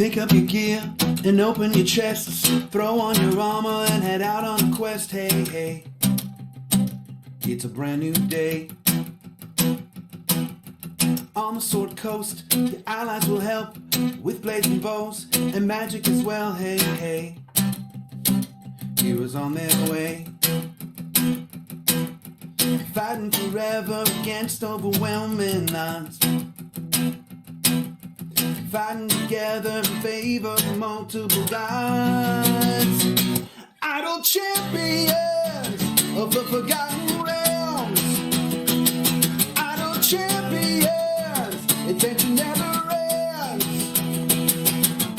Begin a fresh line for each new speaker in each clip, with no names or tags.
Pick up your gear and open your chests. Throw on your armor and head out on a quest. Hey, hey, it's a brand new day. On the Sword Coast, your allies will help with blazing bows and magic as well. Hey, hey, heroes on their way. Fighting forever against overwhelming odds. Fighting together in favor of multiple gods. Idle champions of the forgotten realms. Idle champions, adventure never ends.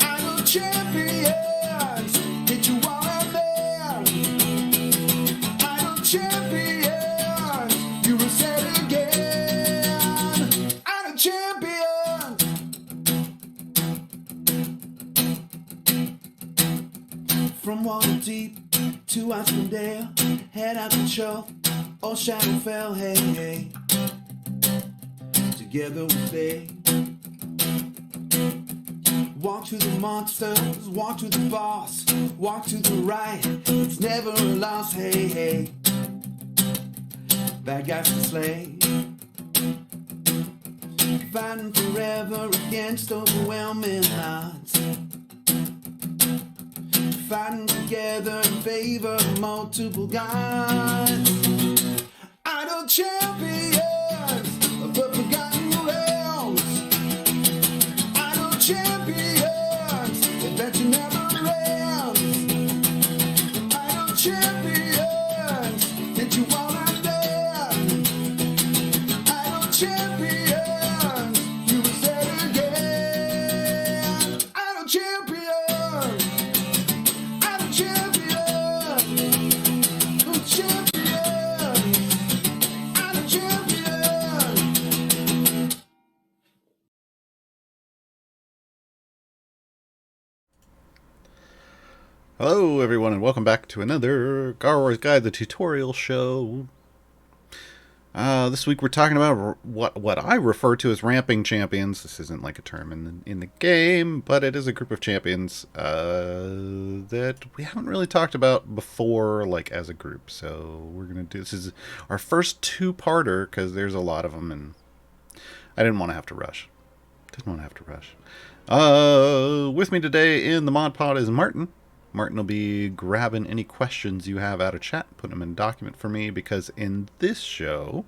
Idle champions, get you all out there. Idle champions, you will say it again. Idle champions. From Waterdeep to Icewind, head out the show, or Shadowfell, hey, hey. Together we stay. Walk to the monsters, walk to the boss, walk to the right, it's never a loss, hey, hey. Bad guys to slay. Fighting forever against overwhelming odds. Fighting together in favor of multiple gods. Idle champions of the forgotten realms. Idle champions, adventure never ends. Idle champions, get you all out there. Idle champions, you will say it again. Idle champions.
Hello everyone and welcome back to another Gaarawarr's Guide, the tutorial show. This week we're talking about what I refer to as ramping champions. This isn't like a term in the game, but it is a group of champions that we haven't really talked about before, like as a group. So we're gonna do this is our first two-parter because there's a lot of them, and I didn't want to have to rush. With me today in the mod pod is Martin. Martin will be grabbing any questions you have out of chat, putting them in a document for me, because in this show,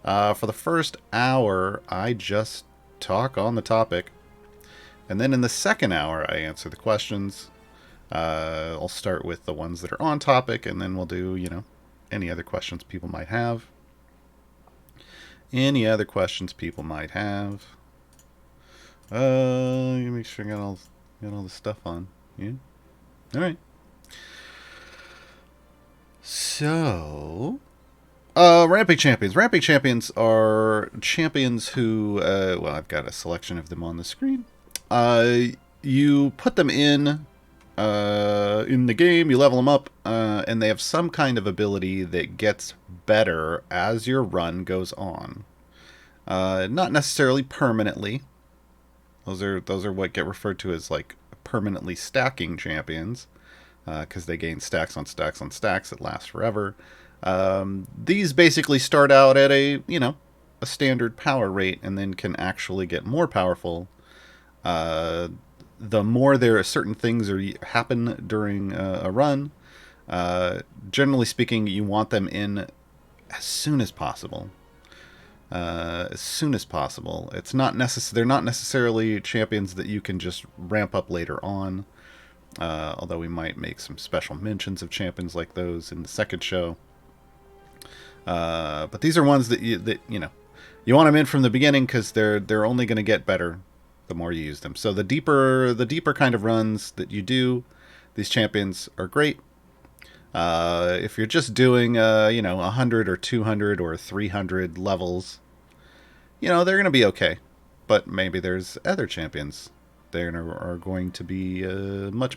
for the first hour, I just talk on the topic. And then in the second hour, I answer the questions. I'll start with the ones that are on topic, and then we'll do, any other questions people might have. Let me make sure I got all the stuff on. Yeah. Alright. So, ramping champions. Ramping champions are champions who, well, I've got a selection of them on the screen. You put them in the game, you level them up, and they have some kind of ability that gets better as your run goes on. Not necessarily permanently. Those are what get referred to as, like, permanently stacking champions, because they gain stacks on stacks on stacks that last forever. These basically start out at a standard power rate and then can actually get more powerful the more there are certain things happen during a run. Generally speaking, you want them in as soon as possible. It's not they're not necessarily champions that you can just ramp up later on, although we might make some special mentions of champions like those in the second show. But these are ones that you want them in from the beginning, because they're only going to get better the more you use them. So the deeper kind of runs that you do, these champions are great. If you're just doing 100 or 200 or 300 levels, they're going to be okay. But maybe there's other champions that are going to be much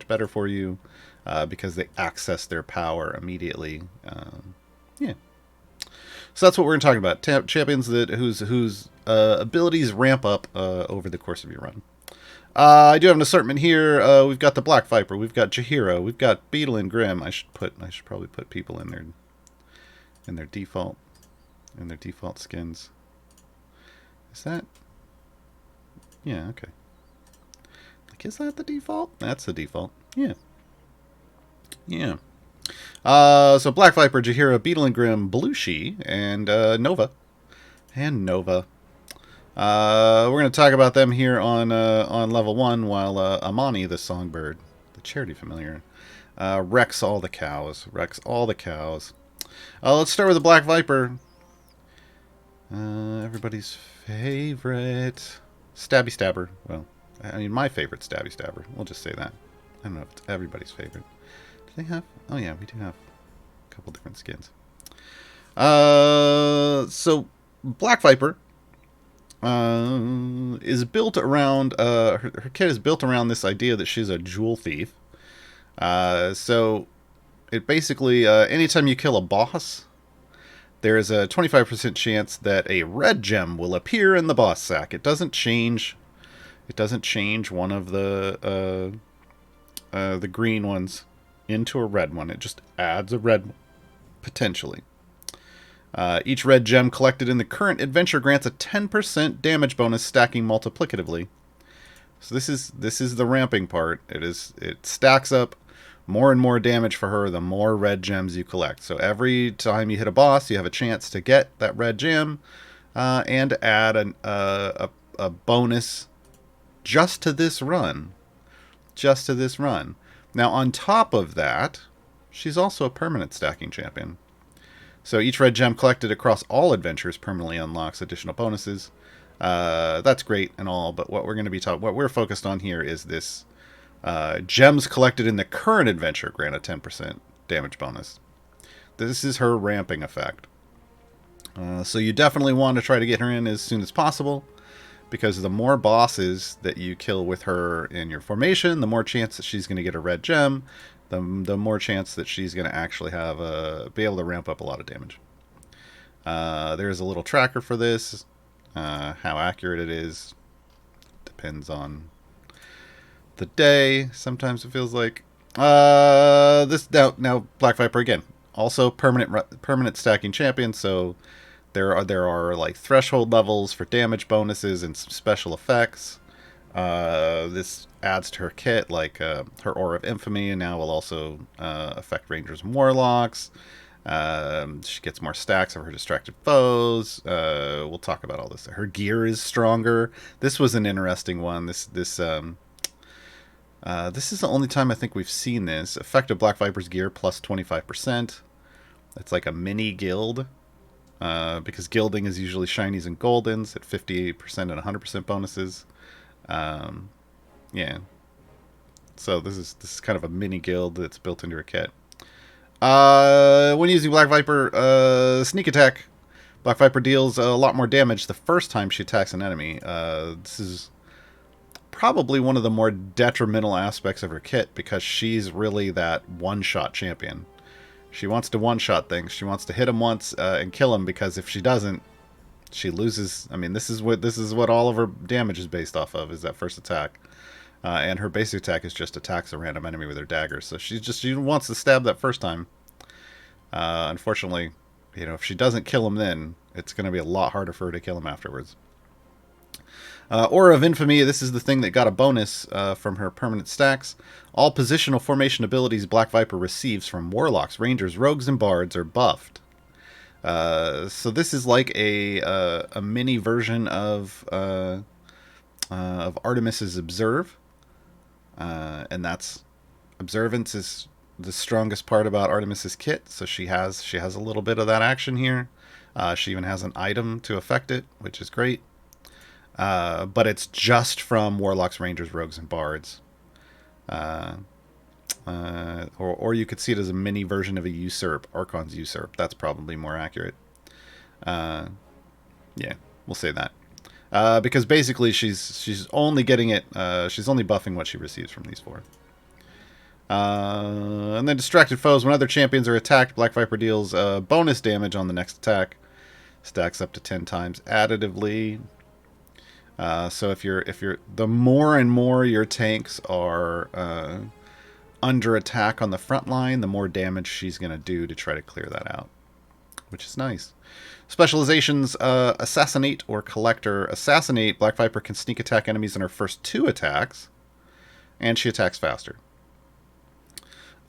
better for you, because they access their power immediately. So that's what we're going to talk about. Champions whose abilities ramp up over the course of your run. I do have an assortment here. We've got the Black Viper. We've got Jahira. We've got Beetle and Grim. I should probably put people in their default skins. Is that? Yeah. Okay. Like, is that the default? That's the default. Yeah. Yeah. So Black Viper, Jahira, Beetle and Grim, Baelushi, and Nova. We're going to talk about them here on level 1 while Amani, the songbird, the charity familiar, wrecks all the cows. Let's start with the Black Viper. Everybody's favorite Stabby Stabber. Well, I mean, my favorite Stabby Stabber. We'll just say that. I don't know if it's everybody's favorite. Do they have? Oh yeah, we do have a couple different skins. So Black Viper is built around her kit is built around this idea that she's a jewel thief. So it basically anytime you kill a boss, there is a 25% chance that a red gem will appear in the boss sack. It doesn't change. It doesn't change one of the green ones into a red one. It just adds a red one, potentially. Each red gem collected in the current adventure grants a 10% damage bonus, stacking multiplicatively. So this is the ramping part. It stacks up more and more damage for her the more red gems you collect. So every time you hit a boss, you have a chance to get that red gem and add a bonus just to this run. Now on top of that, she's also a permanent stacking champion. So each red gem collected across all adventures permanently unlocks additional bonuses. That's great and all, but what we're focused on here is this gems collected in the current adventure grant a 10% damage bonus. This is her ramping effect. So you definitely want to try to get her in as soon as possible, because the more bosses that you kill with her in your formation, the more chance that she's going to get a red gem. The more chance that she's going to actually have be able to ramp up a lot of damage. There's a little tracker for this. How accurate it is depends on the day. Sometimes it feels like this now Black Viper again, also permanent stacking champion. So there are like threshold levels for damage bonuses and some special effects. This adds to her kit, like her Aura of Infamy, and now will also affect Rangers and Warlocks. She gets more stacks of her distracted foes. We'll talk about all this. Her gear is stronger. This was an interesting one. This is the only time I think we've seen this. Effective Black Viper's gear plus 25%. It's like a mini guild. Because gilding is usually shinies and goldens at 58% and 100% bonuses. Yeah. So this is kind of a mini guild that's built into her kit. When using Black Viper, sneak attack, Black Viper deals a lot more damage the first time she attacks an enemy. This is probably one of the more detrimental aspects of her kit, because she's really that one-shot champion. She wants to one-shot things. She wants to hit him once and kill him, because if she doesn't, she loses. I mean, this is what all of her damage is based off of, is that first attack. And her basic attack is just attacks a random enemy with her dagger. So she wants to stab that first time. Unfortunately, if she doesn't kill him then, it's going to be a lot harder for her to kill him afterwards. Aura of Infamy, this is the thing that got a bonus from her permanent stacks. All positional formation abilities Black Viper receives from Warlocks, Rangers, Rogues, and Bards are buffed. So this is like a mini version of Artemis's Observe. And that's Observance is the strongest part about Artemis's kit. So she has a little bit of that action here. She even has an item to affect it, which is great. But it's just from Warlocks, Rangers, Rogues, and Bards. Or you could see it as a mini version of a Usurp, Archon's Usurp. That's probably more accurate. Yeah, we'll say that. Because basically she's only getting it, she's only buffing what she receives from these four. And then Distracted Foes. When other champions are attacked, Black Viper deals bonus damage on the next attack. Stacks up to 10 times additively. So if you're the more and more your tanks are under attack on the front line, the more damage she's going to do to try to clear that out, which is nice. Specializations, Assassinate or Collector. Assassinate, Black Viper can sneak attack enemies in her first 2 attacks, and she attacks faster.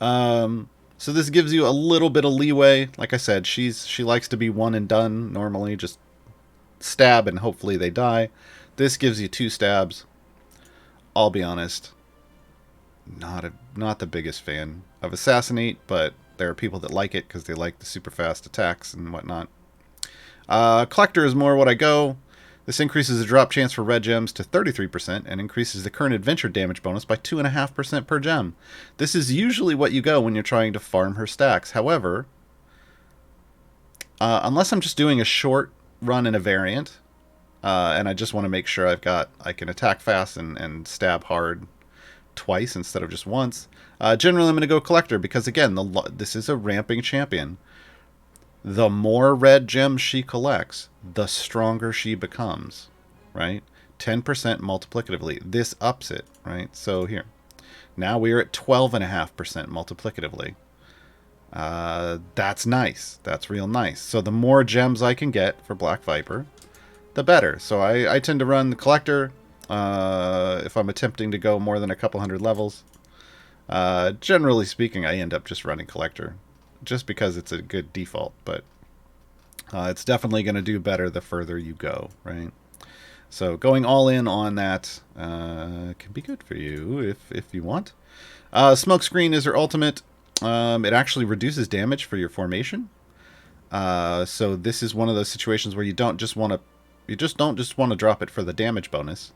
So this gives you a little bit of leeway. Like I said, she likes to be one and done normally, just stab and hopefully they die. This gives you 2 stabs. I'll be honest, not the biggest fan of Assassinate, but there are people that like it because they like the super fast attacks and whatnot. Collector is more what I go. This increases the drop chance for red gems to 33% and increases the current adventure damage bonus by 2.5% per gem. This is usually what you go when you're trying to farm her stacks. However, unless I'm just doing a short run in a variant, and I just want to make sure I can attack fast and stab hard twice instead of just once, generally I'm going to go Collector because, again, this is a ramping champion. The more red gems she collects, the stronger she becomes, right? 10% multiplicatively. This ups it, right? So here. Now we are at 12.5% multiplicatively. That's nice. That's real nice. So the more gems I can get for Black Viper, the better. So I tend to run the Collector if I'm attempting to go more than a couple hundred levels. Generally speaking, I end up just running Collector, just because it's a good default, but it's definitely going to do better the further you go, right? So going all in on that can be good for you if you want. Smokescreen is her ultimate. It actually reduces damage for your formation. So this is one of those situations where you don't just want to drop it for the damage bonus.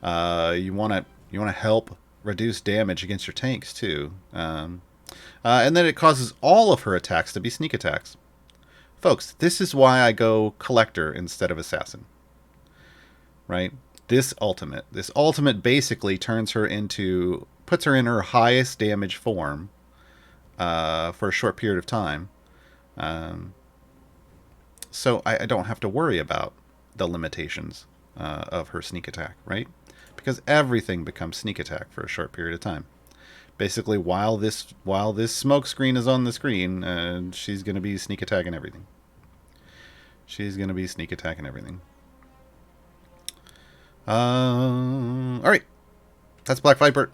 You want to help reduce damage against your tanks too. And then it causes all of her attacks to be sneak attacks. Folks, this is why I go Collector instead of Assassin. Right? This ultimate basically puts her in her highest damage form for a short period of time. So I don't have to worry about the limitations of her sneak attack, right? Because everything becomes sneak attack for a short period of time. Basically, while this smoke screen is on the screen, she's going to be sneak attacking everything. All right. That's Black Viper.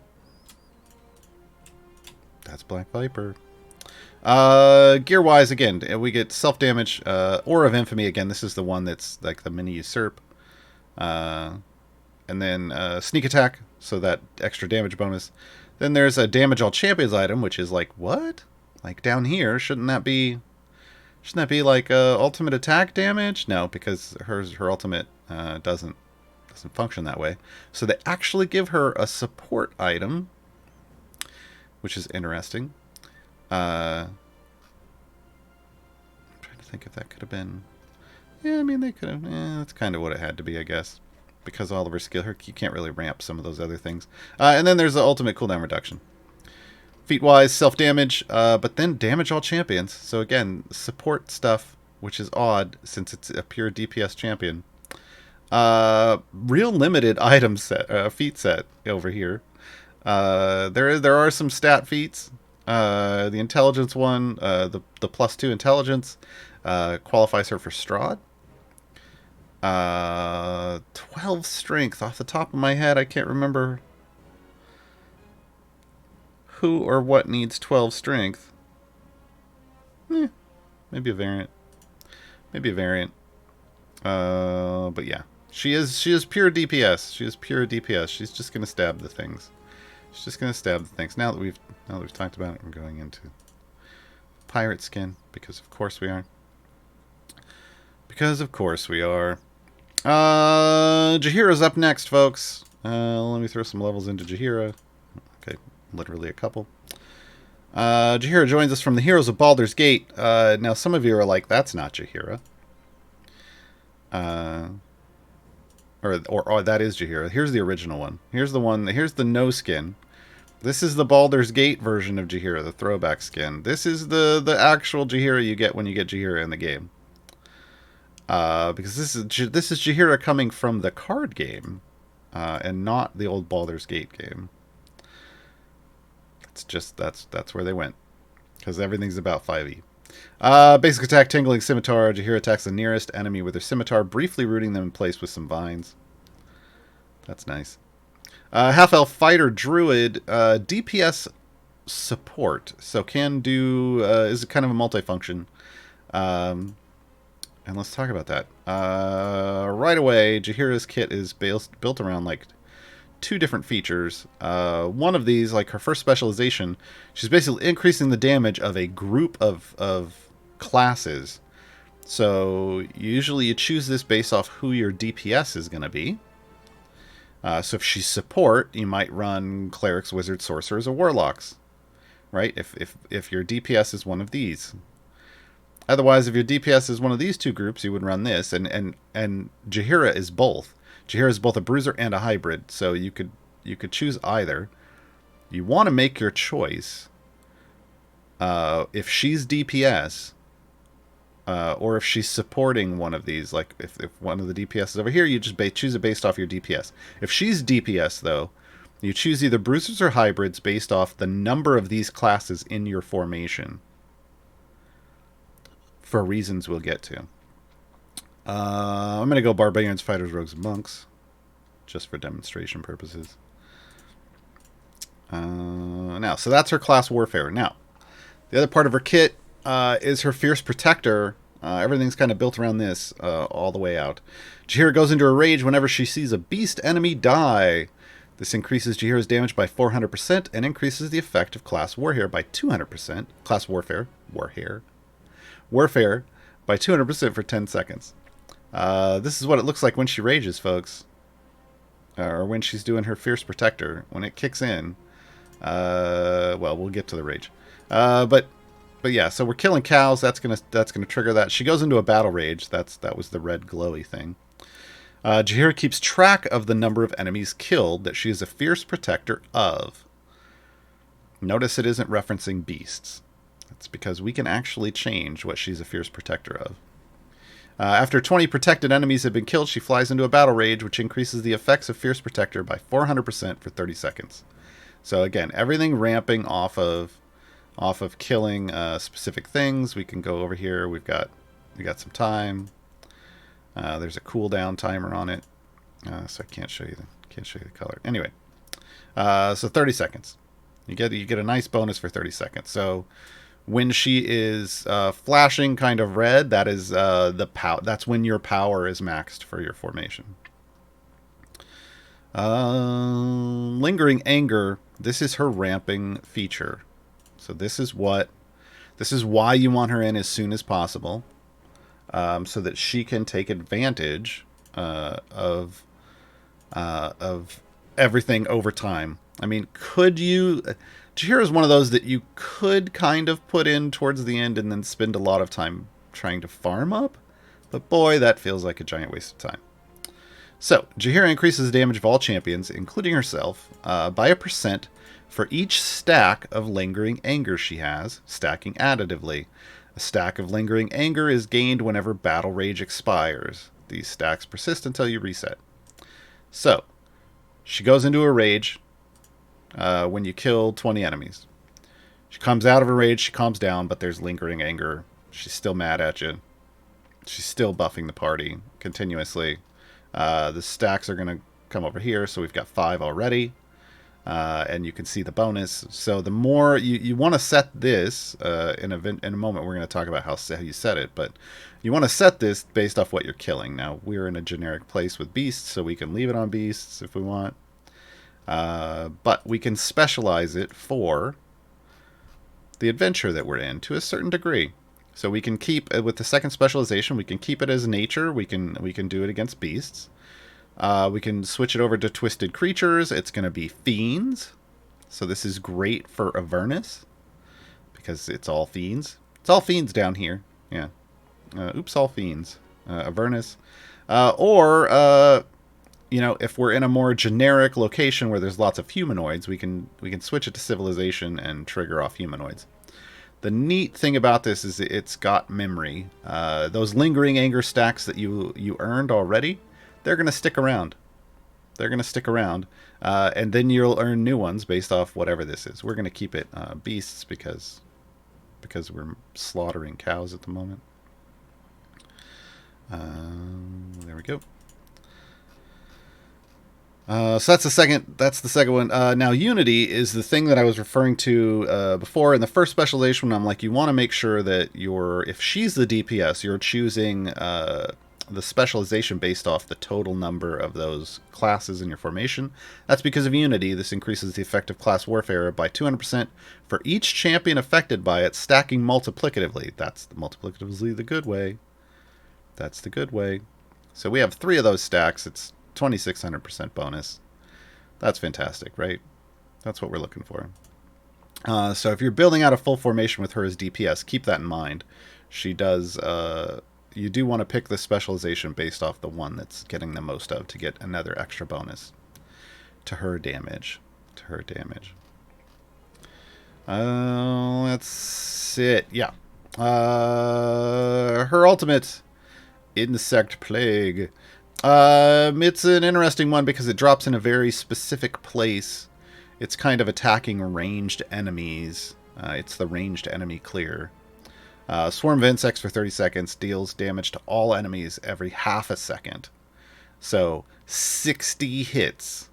Gear-wise, again, we get self-damage. Aura of Infamy, again, this is the one that's like the mini usurp. And then sneak attack, so that extra damage bonus. Then there's a damage all champions item, which is like, what? Like down here, shouldn't that be like ultimate attack damage? No, because her ultimate doesn't function that way. So they actually give her a support item, which is interesting. I'm trying to think if that could have been. Yeah, I mean they could have. That's kind of what it had to be, I guess. Because all of her skill, you can't really ramp some of those other things. And then there's the ultimate cooldown reduction. Feat-wise, self-damage, but then damage all champions. So again, support stuff, which is odd since it's a pure DPS champion. Real limited item set, feat set over here. There are some stat feats. The intelligence one, the +2 intelligence, qualifies her for Strahd. 12 strength. Off the top of my head, I can't remember who or what needs 12 strength. Maybe a variant. But yeah, she is pure DPS. She's just gonna stab the things. Now that we've talked about it, we're going into pirate skin because of course we are. Jahira's up next, folks. Let me throw some levels into Jahira. Okay, literally a couple. Jahira joins us from the Heroes of Baldur's Gate. Now, some of you are like, that's not Jahira. Or that is Jahira. Here's the original one. Here's the no skin. This is the Baldur's Gate version of Jahira, the throwback skin. This is the actual Jahira you get when you get Jahira in the game. Because this is Jahira coming from the card game, and not the old Baldur's Gate game. It's just that's where they went, because everything's about 5e. Basic attack, Tingling Scimitar. Jahira attacks the nearest enemy with her scimitar, briefly rooting them in place with some vines. That's nice. Half-elf fighter druid, DPS support, so can do is kind of a multifunction. And let's talk about that. Right away, Jahira's kit is built around like 2 different features. One of these, like her first specialization, she's basically increasing the damage of a group of classes. So usually you choose this based off who your DPS is going to be. So if she's support, you might run clerics, wizards, sorcerers, or warlocks, right? If your DPS is one of these. Otherwise, if your DPS is one of these 2 groups, you would run this. And Jahira is both. Jahira is both a bruiser and a hybrid, so you could choose either. You want to make your choice. If she's DPS, or if she's supporting one of these, like if one of the DPS is over here, you just choose it based off your DPS. If she's DPS, though, you choose either bruisers or hybrids based off the number of these classes in your formation. For reasons we'll get to. I'm going to go barbarians, fighters, rogues, and monks, just for demonstration purposes. So that's her class warfare. Now, the other part of her kit is her fierce protector. Everything's kind of built around this all the way out. Jahira goes into a rage whenever she sees a beast enemy die. This increases Jahira's damage by 400% and increases the effect of class warfare by 200%. Class warfare by 200% for 10 seconds. This is what it looks like when she rages, folks. Or when she's doing her fierce protector. When it kicks in. Well, we'll get to the rage. But yeah, so we're killing cows. That's gonna trigger that. She goes into a battle rage. That was the red glowy thing. Jahira keeps track of the number of enemies killed that she is a fierce protector of. Notice it isn't referencing beasts. That's because we can actually change what she's a fierce protector of. After 20 protected enemies have been killed, she flies into a battle rage, which increases the effects of Fierce Protector by 400% for 30 seconds. So again, everything ramping off of killing specific things. We can go over here. We got some time. There's a cooldown timer on it, so I can't show you the color. Anyway, so 30 seconds. You get a nice bonus for 30 seconds. So when she is flashing kind of red, that is that's when your power is maxed for your formation. Lingering Anger. This is her ramping feature. So this is why you want her in as soon as possible, so that she can take advantage of everything over time. I mean, Jahira is one of those that you could kind of put in towards the end and then spend a lot of time trying to farm up. But boy, that feels like a giant waste of time. So, Jahira increases the damage of all champions, including herself, by 1% for each stack of Lingering Anger she has, stacking additively. A stack of Lingering Anger is gained whenever Battle Rage expires. These stacks persist until you reset. So, she goes into a rage when you kill 20 enemies. She comes out of a rage, she calms down, but there's Lingering Anger. She's still mad at you. She's still buffing the party continuously. The stacks are going to come over here, so we've got 5 already. And you can see the bonus. So the more you want to set this in a moment, we're going to talk about how you set it, but you want to set this based off what you're killing. Now we're in a generic place with beasts, so we can leave it on beasts if we want, but we can specialize it for the adventure that we're in to a certain degree. So we can keep with the second specialization, we can keep it as nature. We can do it against beasts. We can switch it over to Twisted Creatures. It's going to be Fiends. So this is great for Avernus, because it's all Fiends. It's all Fiends down here. Yeah. All Fiends. Avernus. If we're in a more generic location where there's lots of humanoids, we can switch it to Civilization and trigger off humanoids. The neat thing about this is it's got memory. Those lingering anger stacks that you earned already, they're going to stick around. They're going to stick around. And then you'll earn new ones based off whatever this is. We're going to keep it beasts because we're slaughtering cows at the moment. There we go. So that's the second. That's the second one. Now Unity is the thing that I was referring to before in the first specialization. I'm like, you want to make sure that if she's the DPS, you're choosing the specialization based off the total number of those classes in your formation. That's because of Unity. This increases the effective class warfare by 200% for each champion affected by it, stacking multiplicatively. That's multiplicatively the good way. That's the good way. So we have 3 of those stacks. It's 2,600% bonus. That's fantastic, right? That's what we're looking for. So if you're building out a full formation with her as DPS, keep that in mind. She does... you do want to pick the specialization based off the one that's getting the most of to get another extra bonus to her damage. That's it. Yeah. Her ultimate, Insect Plague. It's an interesting one because it drops in a very specific place. It's kind of attacking ranged enemies. It's the ranged enemy clear. Swarm of insects for 30 seconds deals damage to all enemies every half a second. So 60 hits.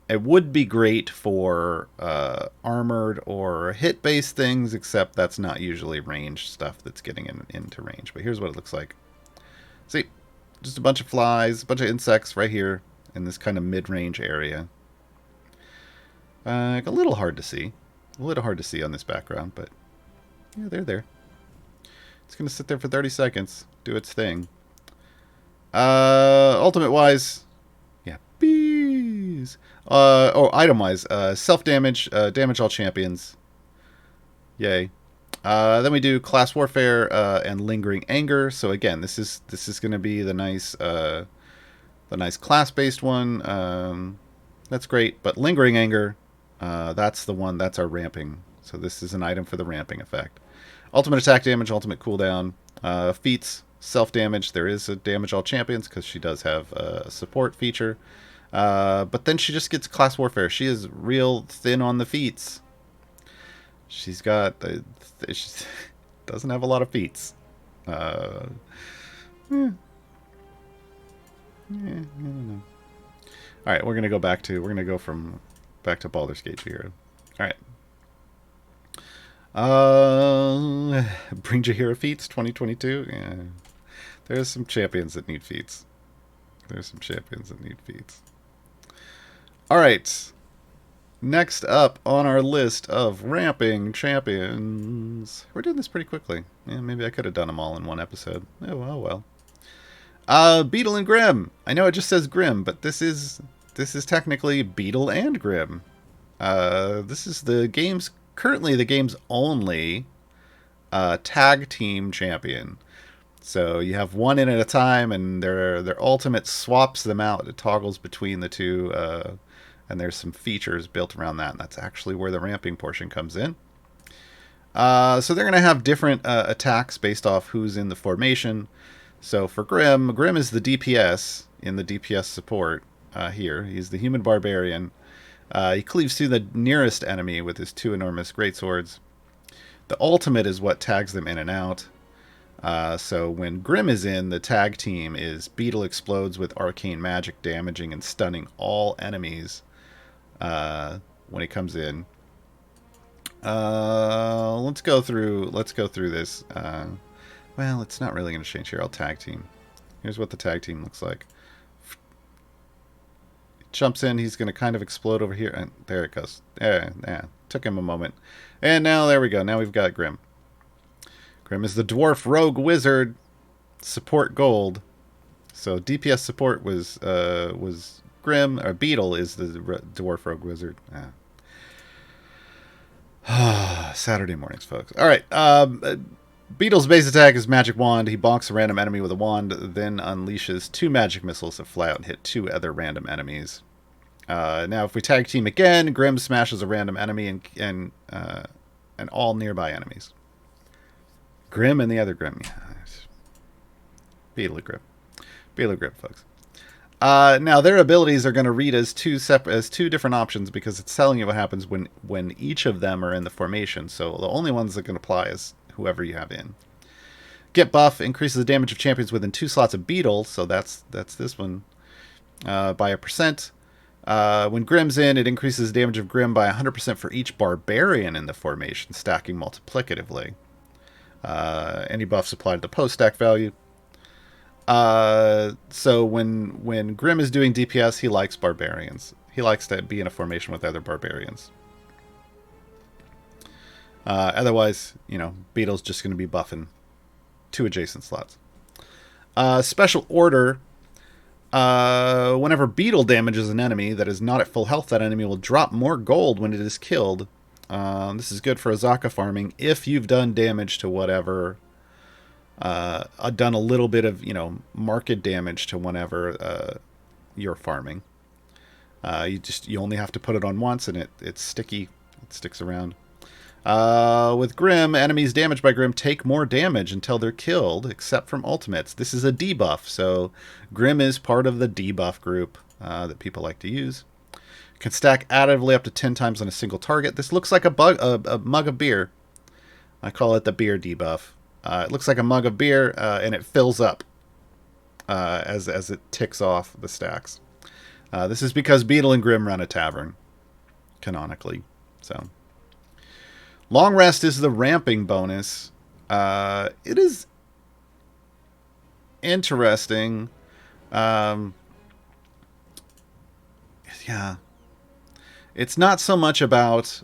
It would be great for armored or hit-based things, except that's not usually ranged stuff that's getting into range. But here's what it looks like. See, just a bunch of flies, a bunch of insects right here in this kind of mid-range area. A little hard to see. A little hard to see on this background, but yeah, they're there. It's going to sit there for 30 seconds, do its thing. Ultimate-wise, yeah, bees. Item-wise, self-damage, damage all champions. Yay. Then we do class warfare and lingering anger. So again, this is going to be the nice class-based one. That's great. But lingering anger, that's the one. That's our ramping. So this is an item for the ramping effect. Ultimate attack damage, ultimate cooldown, feats, self damage. There is a damage all champions because she does have a support feature. But then she just gets class warfare. She is real thin on the feats. She's got... she doesn't have a lot of feats. I don't know. Alright, we're going to go back to... We're going to go back to Baldur's Gate Jahira. Alright. Bring Jahira feats 2022. Yeah. There's some champions that need feats. Alright. Next up on our list of ramping champions. We're doing this pretty quickly. Yeah, maybe I could have done them all in one episode. Oh well. Beetle and Grim. I know it just says Grim, but this is technically Beetle and Grim. This is currently the game's only tag team champion. So you have one in at a time, and their ultimate swaps them out. It toggles between the two, and there's some features built around that. And that's actually where the ramping portion comes in. So they're going to have different attacks based off who's in the formation. So for Grim is the DPS in the DPS support here. He's the human barbarian. He cleaves through the nearest enemy with his 2 enormous greatswords. The ultimate is what tags them in and out. So when Grim is in, the tag team is Beetle explodes with arcane magic, damaging and stunning all enemies when he comes in. Let's go through this. Well, it's not really going to change here. I'll tag team. Here's what the tag team looks like. Jumps in, he's going to kind of explode over here, and there it goes. Yeah, took him a moment. And now, there we go. Now we've got Grim. Grim is the dwarf rogue wizard, support gold. So DPS support was Grim, or Beetle is the dwarf rogue wizard. Saturday mornings, folks. All right. Beetle's base attack is magic wand. He bonks a random enemy with a wand, then unleashes 2 magic missiles that fly out and hit 2 other random enemies. Now, if we tag team again, Grim smashes a random enemy and and all nearby enemies. Grim and the other Grim. Yeah. Beetle and Grim. Beetle and Grim, folks. Now their abilities are going to read as two different options because it's telling you what happens when each of them are in the formation. So the only ones that can apply is whoever you have in. Get buff increases the damage of champions within 2 slots of Beetle, so that's this one by 1%. When Grim's in, it increases the damage of Grim by 100% for each barbarian in the formation, stacking multiplicatively. Any buffs applied to the post-stack value. So when Grim is doing DPS, he likes barbarians. He likes to be in a formation with other barbarians. Otherwise, Beetle's just going to be buffing 2 adjacent slots. Special order. Whenever Beetle damages an enemy that is not at full health, that enemy will drop more gold when it is killed. This is good for Azaka farming if you've done damage to whatever. Done a little bit of market damage to whenever you're farming. You only have to put it on once, and it's sticky. It sticks around. With Grim, enemies damaged by Grim take more damage until they're killed, except from ultimates. This is a debuff, so Grim is part of the debuff group that people like to use. Can stack additively up to 10 times on a single target. This looks like a mug of beer. I call it the beer debuff. It looks like a mug of beer, and it fills up as it ticks off the stacks. This is because Beetle and Grim run a tavern, canonically. So, Long Rest is the ramping bonus. It is interesting. Yeah. It's not so much about...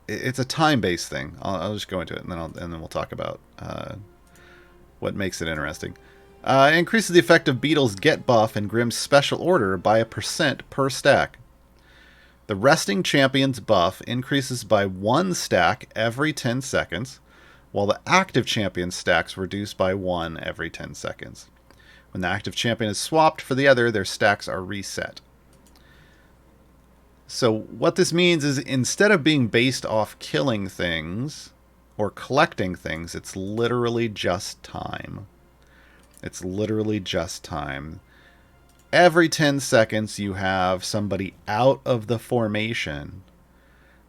it's a time-based thing. I'll just go into it, and then we'll talk about what makes it interesting. It increases the effect of Beetle's Get buff and Grim's Special Order by 1% per stack. The resting champion's buff increases by 1 stack every 10 seconds, while the active champion's stacks reduce by 1 every 10 seconds. When the active champion is swapped for the other, their stacks are reset. So what this means is instead of being based off killing things or collecting things, it's literally just time. It's literally just time. Every 10 seconds you have somebody out of the formation.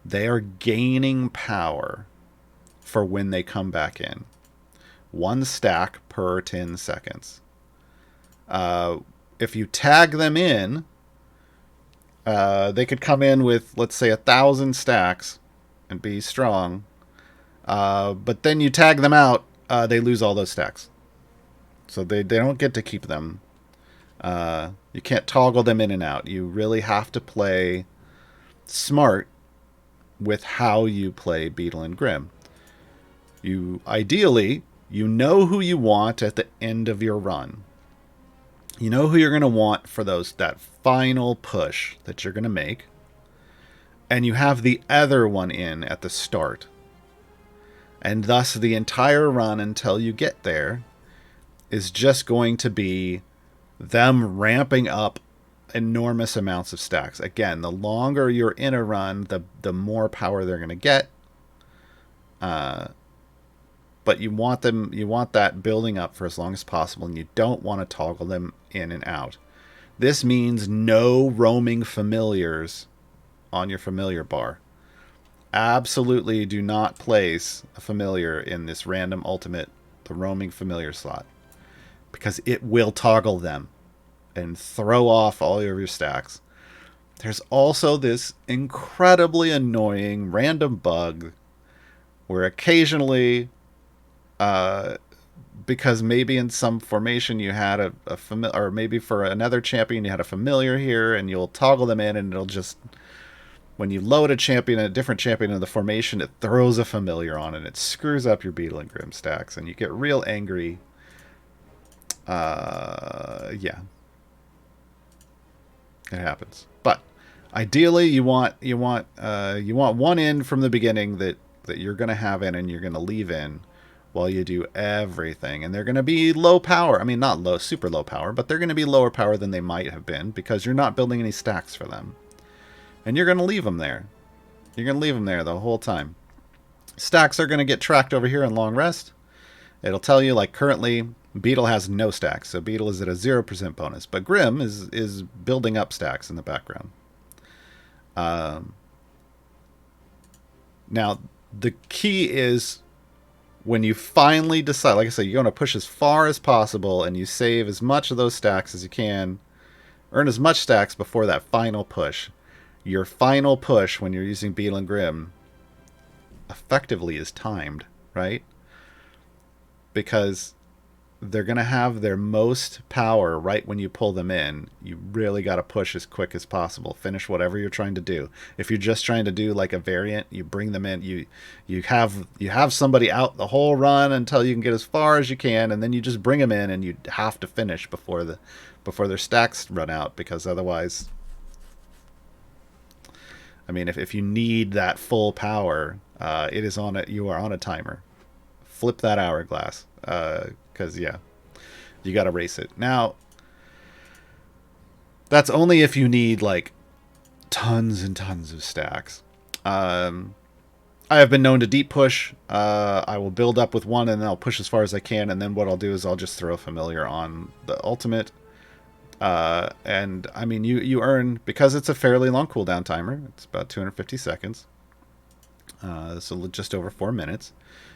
They are gaining power for when they come back in. 1 stack per 10 seconds. If you tag them in, they could come in with, let's say, 1,000 stacks and be strong. But then you tag them out, they lose all those stacks. So they don't get to keep them. You can't toggle them in and out. You really have to play smart with how you play Beetle and Grim. Ideally, you know who you want at the end of your run. You know who you're going to want for that final push that you're going to make. And you have the other one in at the start. And thus the entire run until you get there is just going to be them ramping up enormous amounts of stacks. Again, the longer you're in a run, the more power they're going to get. But you want that building up for as long as possible, and you don't want to toggle them in and out. This means no roaming familiars on your familiar bar. Absolutely do not place a familiar in this random ultimate, the roaming familiar slot, because it will toggle them and throw off all of your stacks. There's also this incredibly annoying random bug where occasionally, because maybe in some formation you had a familiar, or maybe for another champion you had a familiar here, and you'll toggle them in, and it'll just, when you load a different champion in the formation, it throws a familiar on, and it screws up your Beetle and Grim stacks, and you get real angry. Yeah, it happens. But ideally, you want one in from the beginning that you're going to have in and you're going to leave in while you do everything. And they're going to be low power. I mean, not super low power, but they're going to be lower power than they might have been because you're not building any stacks for them. And you're going to leave them there. You're going to leave them there the whole time. Stacks are going to get tracked over here in long rest. It'll tell you, like, currently Beetle has no stacks, so Beetle is at a 0% bonus, but Grim is building up stacks in the background. Now, the key is when you finally decide, like I said, you're going to push as far as possible and you save as much of those stacks as you can, earn as much stacks before that final push. Your final push when you're using Beetle and Grim effectively is timed, right? Because they're going to have their most power right when you pull them in. You really got to push as quick as possible. Finish whatever you're trying to do. If you're just trying to do like a variant, you bring them in. You have somebody out the whole run until you can get as far as you can, and then you just bring them in, and you have to finish before their stacks run out, because otherwise, I mean, if you need that full power, it is on it. You are on a timer. Flip that hourglass. Because, yeah, you got to race it. Now, that's only if you need, like, tons and tons of stacks. I have been known to deep push. I will build up with one, and then I'll push as far as I can, and then what I'll do is I'll just throw a familiar on the ultimate. And, I mean, you earn, because it's a fairly long cooldown timer, it's about 250 seconds, so just over 4 minutes,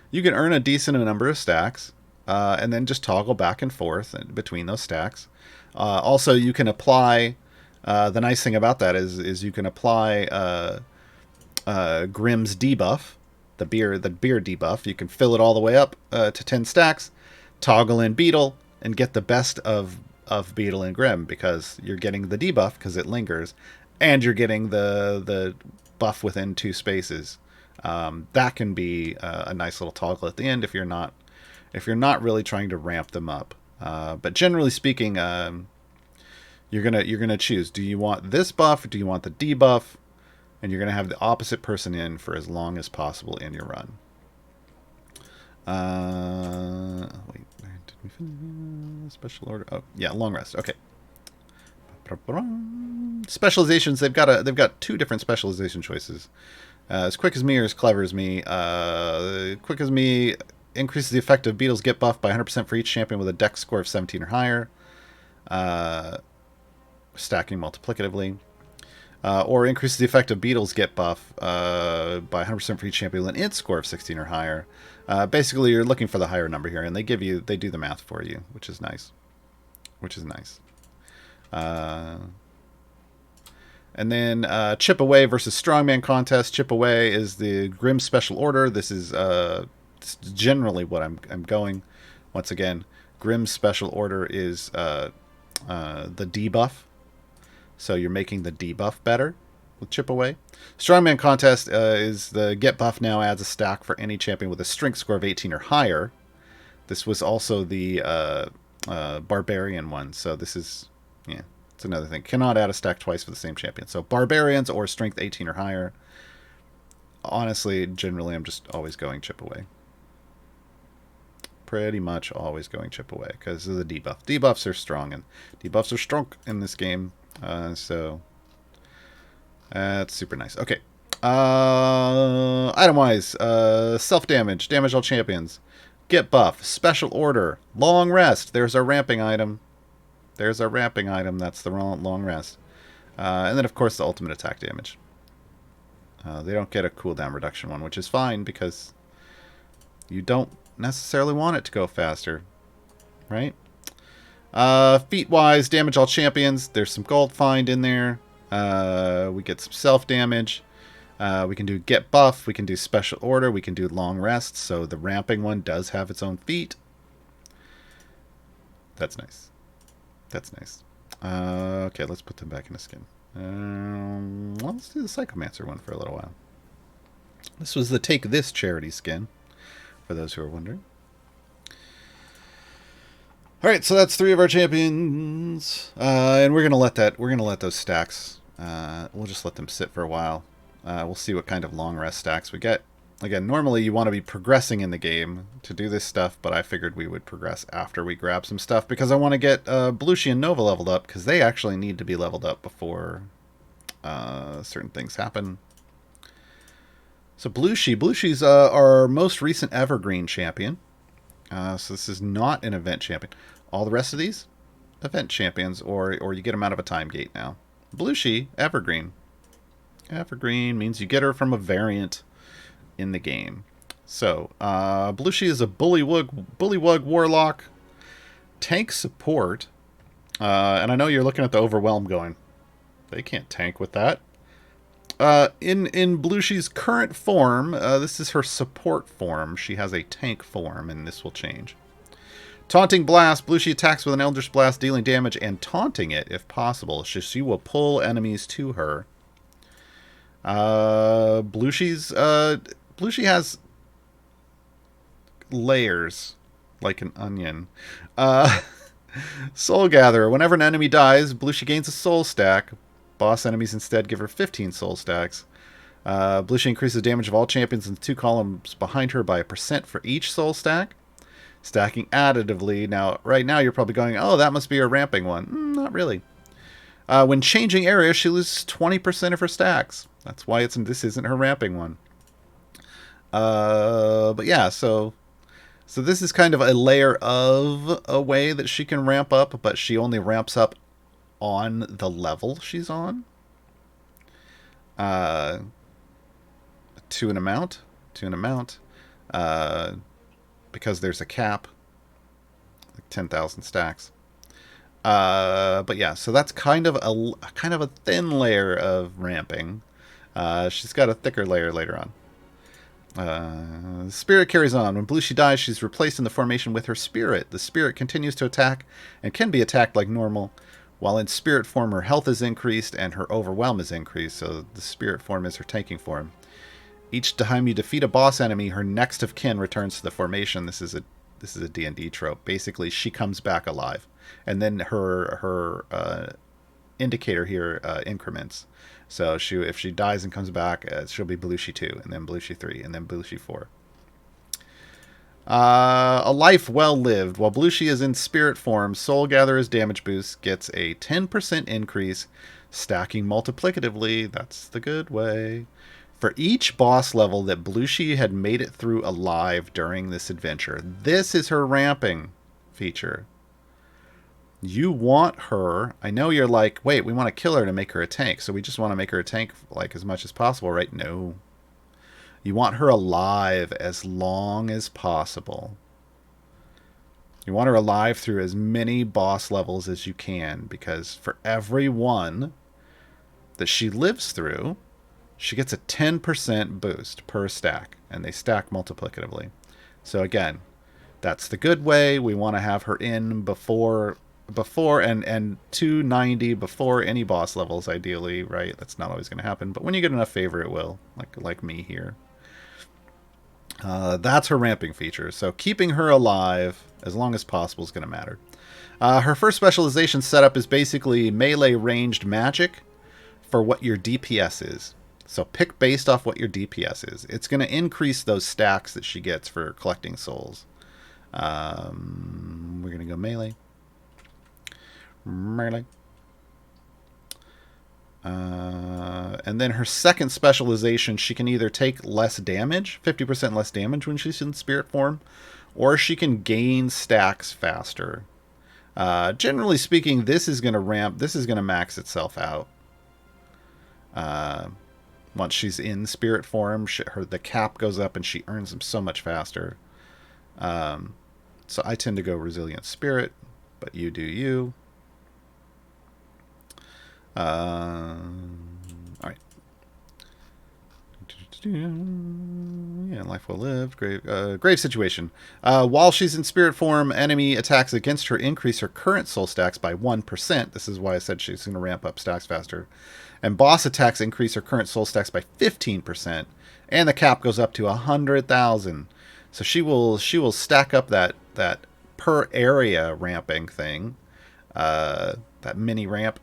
you can earn a decent number of stacks. And then just toggle back and forth between those stacks. Also, you can apply. The nice thing about that is you can apply Grim's debuff, the beer debuff. You can fill it all the way up to 10 stacks, toggle in Beetle, and get the best of Beetle and Grim, because you're getting the debuff because it lingers, and you're getting the buff within 2 spaces. That can be a nice little toggle at the end if you're not really trying to ramp them up. But generally speaking, you're gonna choose. Do you want this buff? Or do you want the debuff? And you're gonna have the opposite person in for as long as possible in your run. Wait, did we finish special order? Oh yeah, long rest. Okay. Specializations. They've got 2 different specialization choices. As quick as me or as clever as me. Quick as me increases the effect of Beetle's get buff by 100% for each champion with a dex score of 17 or higher, stacking multiplicatively. Or increases the effect of Beetle's get buff by 100% for each champion with an int score of 16 or higher. Basically, you're looking for the higher number here, and they do the math for you, which is nice. And then Chip Away versus Strongman contest. Chip Away is the Grim special order. This is generally what I'm going. Once again, Grim's special order is the debuff. So you're making the debuff better with Chip Away. Strongman contest is the get buff now adds a stack for any champion with a strength score of 18 or higher. This was also the Barbarian one. So this is, yeah, it's another thing. Cannot add a stack twice for the same champion. So Barbarians or strength 18 or higher. Honestly, generally, I'm just always going Chip Away. Pretty much always going Chip Away because of the debuff. Debuffs are strong, and debuffs are strong in this game. So that's super nice. Okay. Item-wise, self-damage, damage all champions, get buff, special order, long rest. There's our ramping item. That's the long rest. And then, of course, the ultimate attack damage. They don't get a cooldown reduction one, which is fine because you don't necessarily want it to go faster, right? Feat-wise, damage all champions. There's some gold find in there. We get some self-damage. We can do get buff. We can do special order. We can do long rest. So the ramping one does have its own feat. That's nice. Okay, let's put them back in the skin. Well, let's do the Psychomancer one for a little while. This was the Take This charity skin, for those who are wondering. All right, so that's 3 of our champions, and we're gonna let those stacks. We'll just let them sit for a while. We'll see what kind of long rest stacks we get. Again, normally you want to be progressing in the game to do this stuff, but I figured we would progress after we grab some stuff because I want to get Baelushi and Nova leveled up because they actually need to be leveled up before certain things happen. So Belushi's our most recent evergreen champion. So this is not an event champion. All the rest of these, event champions, or you get them out of a time gate now. Belushi, evergreen. Evergreen means you get her from a variant in the game. So, Belushi is a bullywug warlock, tank support, and I know you're looking at the overwhelm going, they can't tank with that. In Belushi's current form, this is her support form. She has a tank form, and this will change. Taunting Blast. Belushi attacks with an Eldritch Blast, dealing damage and taunting it if possible. She will pull enemies to her. Belushi has layers like an onion. Soul Gatherer. Whenever an enemy dies, Belushi gains a soul stack. Boss enemies instead give her 15 soul stacks. Belushi increases the damage of all champions in the 2 columns behind her by 1% for each soul stack, stacking additively. Now, right now, you're probably going, oh, that must be a ramping one. Not really. When changing areas, she loses 20% of her stacks. That's why this isn't her ramping one. But yeah, so this is kind of a layer of a way that she can ramp up, but she only ramps up on the level she's on. To an amount. Because there's a cap. Like 10,000 stacks. But yeah, so that's kind of a thin layer of ramping. She's got a thicker layer later on. Spirit carries on. When Belushi dies, she's replaced in the formation with her spirit. The spirit continues to attack and can be attacked like normal. While in spirit form, her health is increased and her overwhelm is increased, so the spirit form is her tanking form. Each time you defeat a boss enemy, her next of kin returns to the formation. This is a D&D trope. Basically, she comes back alive, and then her indicator here increments. So if she dies and comes back, she'll be Belushi 2, and then Belushi 3, and then Belushi 4. A life well lived. While Belushi is in spirit form, Soul Gatherer's damage boost gets a 10% increase, stacking multiplicatively. That's the good way. For each boss level that Belushi had made it through alive during this adventure. This is her ramping feature. You want her... I know you're like, wait, we want to kill her to make her a tank, so we just want to make her a tank like as much as possible, right? No. You want her alive as long as possible. You want her alive through as many boss levels as you can, because for every one that she lives through, she gets a 10% boost per stack, and they stack multiplicatively. So again, that's the good way. We want to have her in before and 290 before any boss levels, ideally, right? That's not always going to happen, but when you get enough favor, it will, like me here. That's her ramping feature. So keeping her alive as long as possible is going to matter. Her first specialization setup is basically melee ranged magic for what your DPS is. So pick based off what your DPS is. It's going to increase those stacks that she gets for collecting souls. We're going to go melee. Melee. And then her second specialization, she can either take less damage, 50% less damage when she's in spirit form, or she can gain stacks faster. Generally speaking, this is going to max itself out. Once she's in spirit form, the cap goes up and she earns them so much faster. So I tend to go resilient spirit, but you do you. All right. Yeah, life well lived. Grave situation. While she's in spirit form, enemy attacks against her increase her current soul stacks by 1%. This is why I said she's going to ramp up stacks faster. And boss attacks increase her current soul stacks by 15%. And the cap goes up to 100,000. So she will stack up that per area ramping thing, that mini ramp,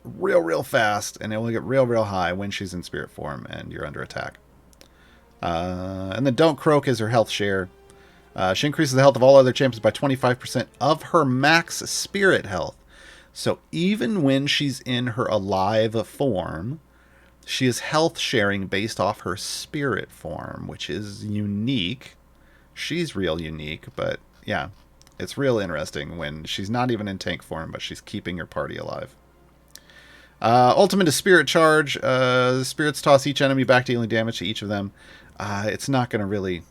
real fast, and it will get real high when she's in spirit form and you're under attack. And then Don't Croak is her health share. She increases the health of all other champions by 25% of her max spirit health. So even when she's in her alive form, She is health sharing based off her spirit form, which is unique. She's real unique, but yeah, it's real interesting when she's not even in tank form, but she's keeping your party alive. Ultimate is Spirit Charge. Spirits toss each enemy back, dealing damage to each of them. It's not going to really...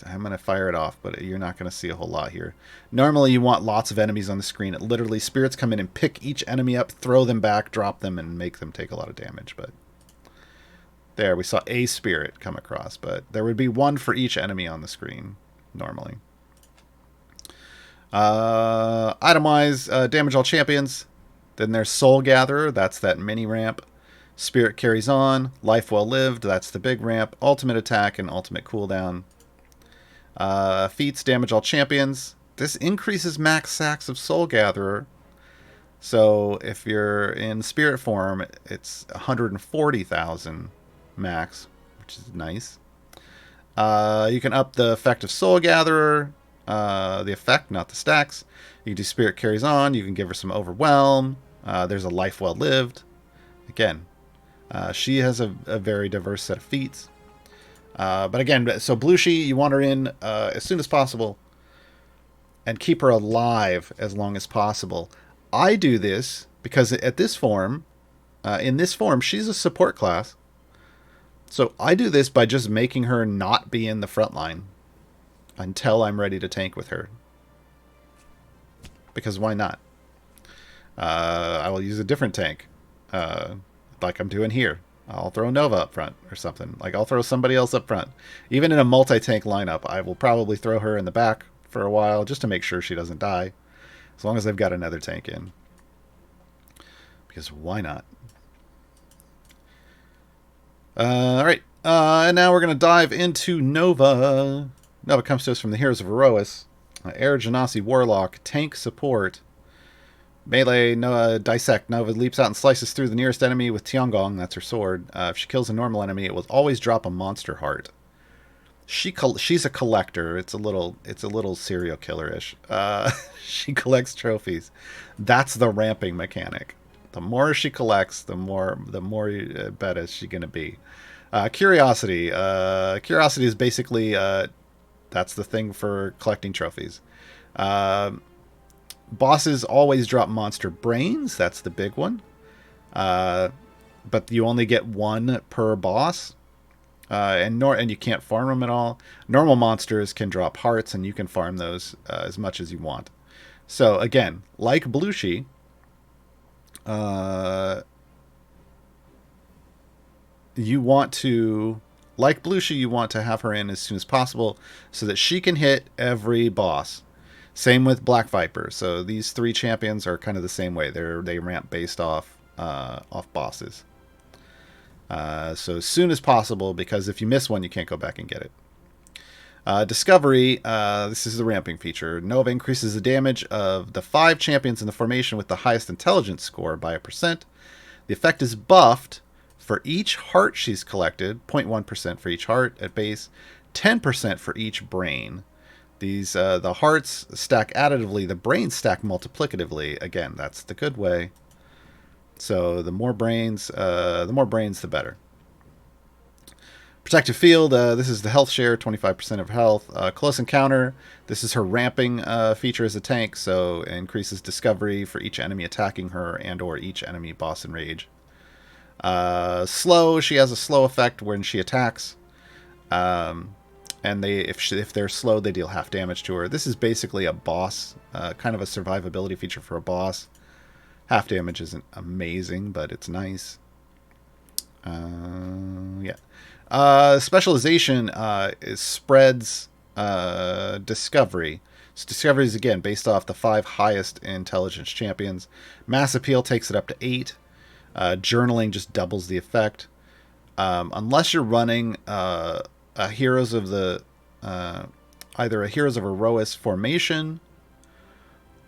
I'm going to fire it off, but you're not going to see a whole lot here. Normally, you want lots of enemies on the screen. It literally, spirits come in and pick each enemy up, throw them back, drop them, and make them take a lot of damage. But there, we saw a spirit come across, but there would be one for each enemy on the screen, normally. Item-wise, damage all champions. Then there's Soul Gatherer, that's that mini ramp. Spirit Carries On, Life Well Lived, that's the big ramp. Ultimate attack and ultimate cooldown. Feats, damage all champions. This increases max sacks of Soul Gatherer. So if you're in spirit form, it's 140,000 max, which is nice. You can up the effect of Soul Gatherer. The effect, not the stacks. You can do Spirit Carries On. You can give her some Overwhelm. There's a Life Well Lived. Again, she has a very diverse set of feats. But again, so Baelushi, you want her in as soon as possible and keep her alive as long as possible. I do this because at this form, in this form, she's a support class. So I do this by just making her not be in the front line until I'm ready to tank with her. Because why not? I will use a different tank, like I'm doing here. I'll throw Nova up front or something. Like, I'll throw somebody else up front. Even in a multi-tank lineup, I will probably throw her in the back for a while just to make sure she doesn't die. As long as they've got another tank in. Because why not? Alright. And now we're going to dive into Nova. Nova comes to us from the Heroes of Erois. Air Genasi Warlock. Tank support. Melee, Dissect. Nova leaps out and slices through the nearest enemy with Tiangong, that's her sword. If she kills a normal enemy, it will always drop a monster heart. She's a collector. It's a little serial killer-ish. She collects trophies. That's the ramping mechanic. The more she collects, the more better is she gonna be. Curiosity. Curiosity is basically that's the thing for collecting trophies. Bosses always drop monster brains. That's the big one. But you only get one per boss. And you can't farm them at all. Normal monsters can drop hearts, and you can farm those as much as you want. So, again, like Baelushi, you want to have her in as soon as possible so that she can hit every boss. Same with Black Viper. So these three champions are kind of the same way. They ramp based off bosses. So as soon as possible, because if you miss one, you can't go back and get it. Discovery. This is the ramping feature. Nova increases the damage of the 5 champions in the formation with the highest intelligence score by 1%. The effect is buffed for each heart she's collected. 0.1% for each heart at base. 10% for each brain. These the hearts stack additively, the brains stack multiplicatively. Again, that's the good way. So the more brains, the better. Protective Field. This is the health share, 25% of health. Close Encounter. This is her ramping feature as a tank, so it increases discovery for each enemy attacking her and/or each enemy boss in rage. Slow. She has a slow effect when she attacks. And if they're slow, they deal half damage to her. This is basically a boss, kind of a survivability feature for a boss. Half damage isn't amazing, but it's nice. Yeah. Specialization spreads discovery. So discovery is, again, based off the 5 highest intelligence champions. Mass Appeal takes it up to 8. Journaling just doubles the effect. Unless you're running... Heroes of the either a Heroes of Erois formation,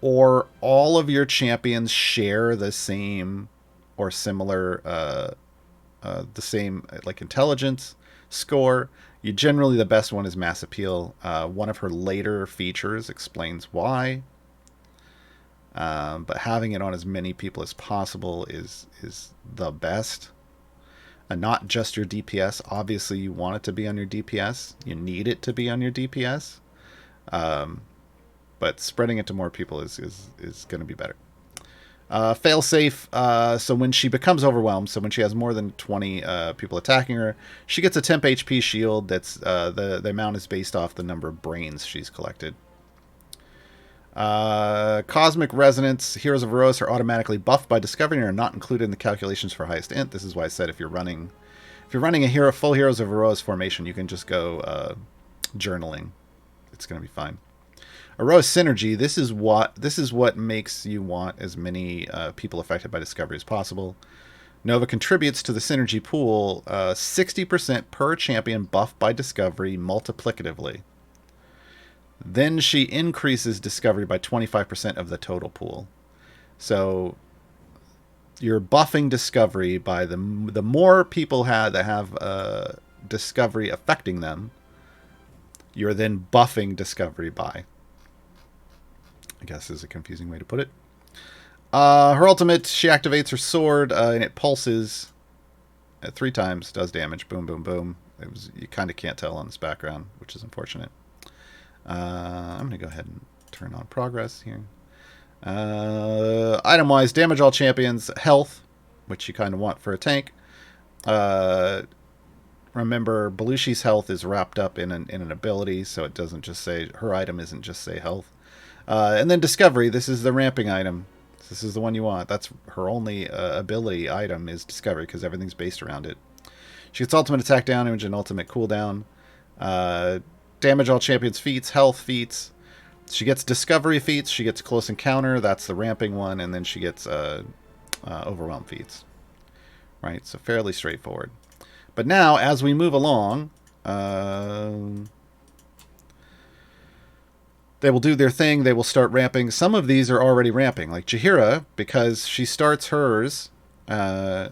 or all of your champions share the same or similar the same like intelligence score. The best one is Mass Appeal. One of her later features explains why. But having it on as many people as possible is the best. and not just your DPS. Obviously, you want it to be on your DPS. You need it to be on your DPS. But spreading it to more people is going to be better. Fail safe. So when she becomes overwhelmed, so when she has more than 20 people attacking her, she gets a temp HP shield. That's the amount is based off the number of brains she's collected. Cosmic Resonance. Heroes of Eros are automatically buffed by discovery and are not included in the calculations for highest int. This is why I said if you're running a full Heroes of Eros formation, you can just go journaling. It's going to be fine. Eros Synergy. This is what makes you want as many people affected by discovery as possible. Nova contributes to the synergy pool 60% per champion buffed by discovery multiplicatively. Then she increases discovery by 25% of the total pool. So you're buffing discovery by the more people that have discovery affecting them, you're then buffing discovery by. I guess is a confusing way to put it. Her ultimate, she activates her sword and it pulses 3 times, does damage. Boom, boom, boom. You kind of can't tell on this background, which is unfortunate. I'm going to go ahead and turn on progress here. Item-wise, damage all champions, health, which you kind of want for a tank. Remember, Baelushi's health is wrapped up in an ability, so it doesn't just say, her item isn't just say health. And then discovery, this is the ramping item. This is the one you want. That's her only ability item is discovery because everything's based around it. She gets ultimate attack damage and ultimate cooldown. Damage all champions feats, health feats. She gets discovery feats. She gets close encounter. That's the ramping one. And then she gets overwhelm feats. Right? So fairly straightforward. But now, as we move along, they will do their thing. They will start ramping. Some of these are already ramping. Like Jahira, because she starts hers, her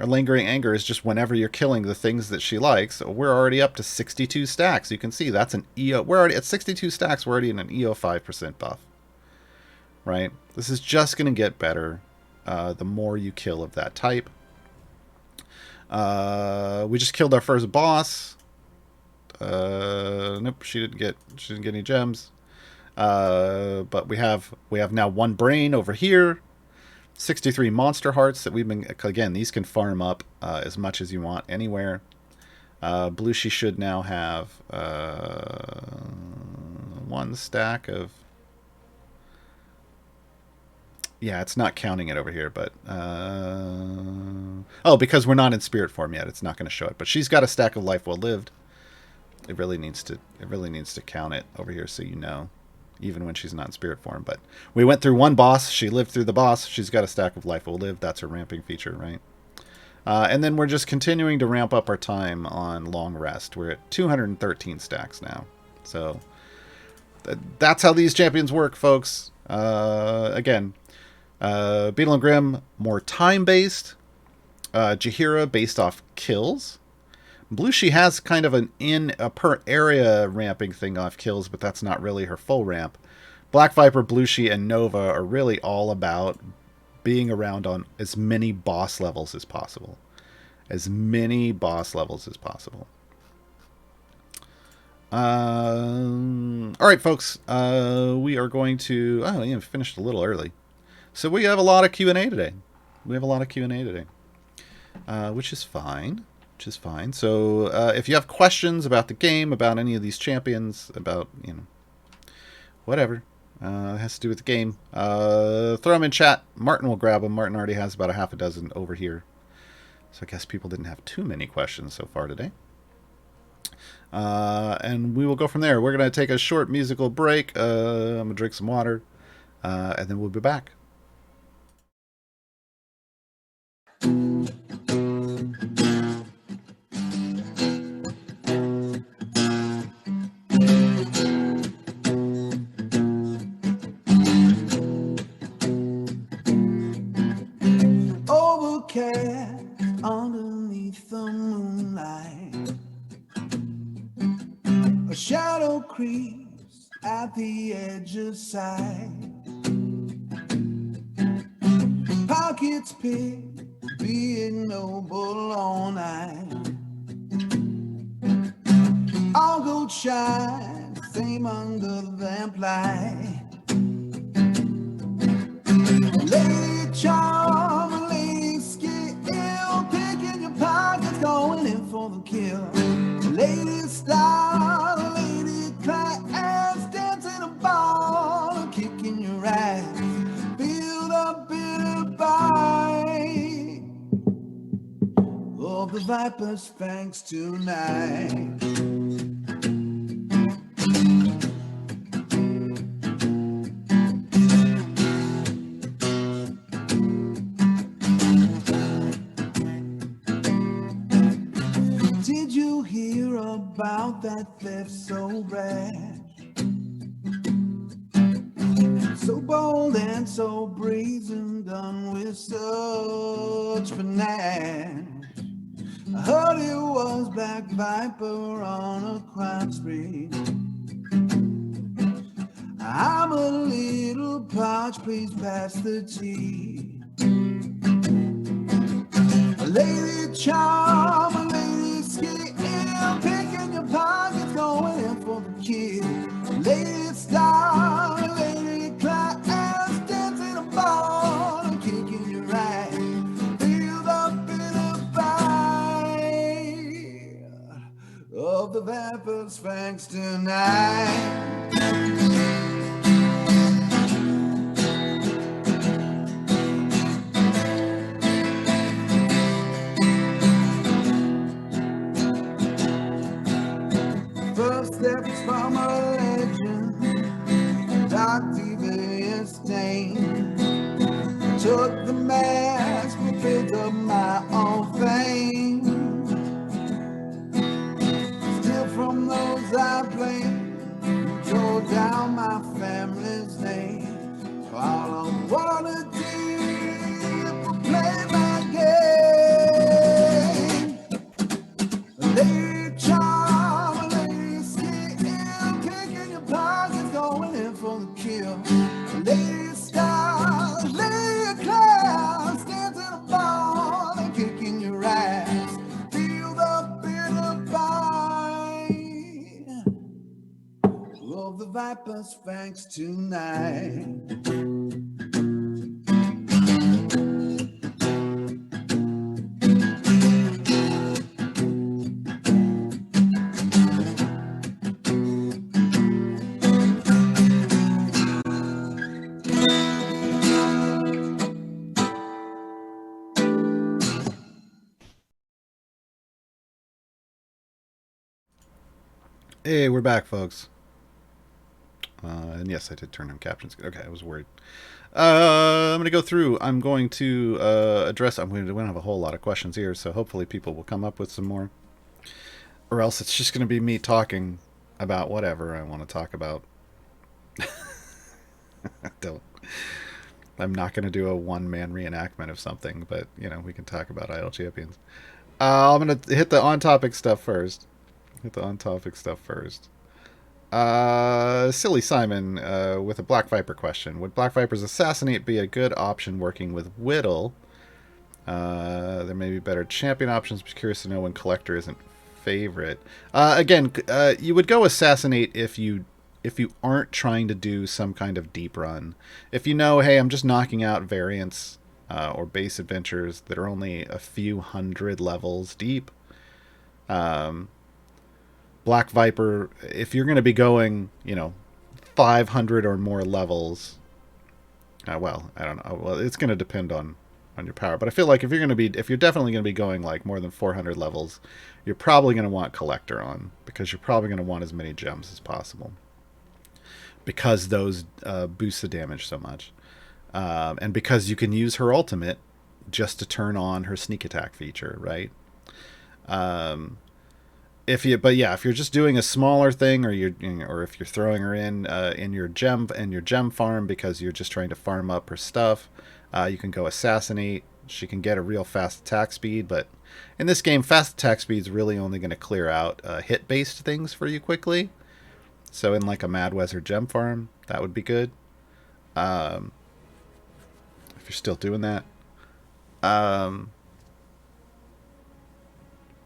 lingering anger is just whenever you're killing the things that she likes. So we're already up to 62 stacks. You can see that's an EO. We're already at 62 stacks. We're already in an EO 5% buff. Right? This is just going to get better the more you kill of that type. We just killed our first boss. Nope, she didn't get any gems. But we have now 1 brain over here. 63 monster hearts that we've been, again, these can farm up as much as you want anywhere. Beelushi should now have 1 stack of, yeah, it's not counting it over here, but oh, because we're not in spirit form yet, it's not going to show it. But she's got a stack of life well lived. It really needs to count it over here so you know, even when she's not in spirit form. But we went through 1 boss. She lived through the boss. She's got a stack of life well lived. That's her ramping feature, right? And then we're just continuing to ramp up our time on long rest. We're at 213 stacks now. So that's how these champions work, folks. Again, Beetle and Grim, more time-based. Jahira, based off kills. Beelushi has kind of a per area ramping thing off kills, but that's not really her full ramp. Black Viper, Beelushi, and Nova are really all about being around on as many boss levels as possible. As many boss levels as possible. Alright, folks. We are going to... Oh, yeah, finished a little early. So we have a lot of Q&A today. Which is fine. So if you have questions about the game, about any of these champions, about, whatever has to do with the game, throw them in chat. Martin will grab them. Martin already has about a half a dozen over here. So I guess people didn't have too many questions so far today. And we will go from there. We're going to take a short musical break. I'm going to drink some water, and then we'll be back.
Overcast underneath the moonlight, a shadow creeps at the edge of sight. Pockets picked being noble all night. All gold shine, same under the lamplight. Lady charm, lady skill, picking your pockets, going in for the kill. Lady style, lady class, dancing a ball, kicking your ass. Build up in a bite of the viper's fangs tonight. Did you hear about that theft so rash? So bold and so brazen, done with such panache. I heard it was Black Viper on a crime spree. I'm a little parched, please pass the tea. A lady charm, a lady skill, picking your pockets, going in for the kill. A lady star, a lady class, dancing a ball, kicking your ass. Build up in a fight of the vampire's fangs tonight. First steps from a legend, dark devious stain. Took the mask, but built up my own fame. Still from those I blamed, tore down my family's name. All I wanna do is play my game. Lady charm, lady skill, kicking your pockets, going in for the kill. Lady star, lady class, dancing a ball and kicking your ass. Feel the bitter bite of the viper's fangs tonight.
Hey, we're back, folks. And yes, I did turn on captions. Okay, I was worried. I'm going to go through. I'm going to address. We don't have a whole lot of questions here, so hopefully people will come up with some more. Or else it's just going to be me talking about whatever I want to talk about. I'm not going to do a one-man reenactment of something, but, we can talk about Idle Champions. I'm going to hit the on-topic stuff first. Silly Simon with a Black Viper question. Would Black Viper's Assassinate be a good option working with Whittle? There may be better champion options. I'm curious to know when Collector isn't favorite. Again, you would go Assassinate if you aren't trying to do some kind of deep run. If you know, hey, I'm just knocking out variants or base adventures that are only a few hundred levels deep. Black Viper, if you're going to be going, 500 or more levels, I don't know. Well, it's going to depend on your power. But I feel like if you're definitely going to be going like more than 400 levels, you're probably going to want Collector on, because you're probably going to want as many gems as possible, because those boost the damage so much, and because you can use her ultimate just to turn on her sneak attack feature, right? If you're just doing a smaller thing, or if you're throwing her in your gem farm because you're just trying to farm up her stuff, you can go Assassinate. She can get a real fast attack speed, but in this game, fast attack speed is really only going to clear out hit-based things for you quickly. So in like a Mad Wizard gem farm, that would be good. If you're still doing that.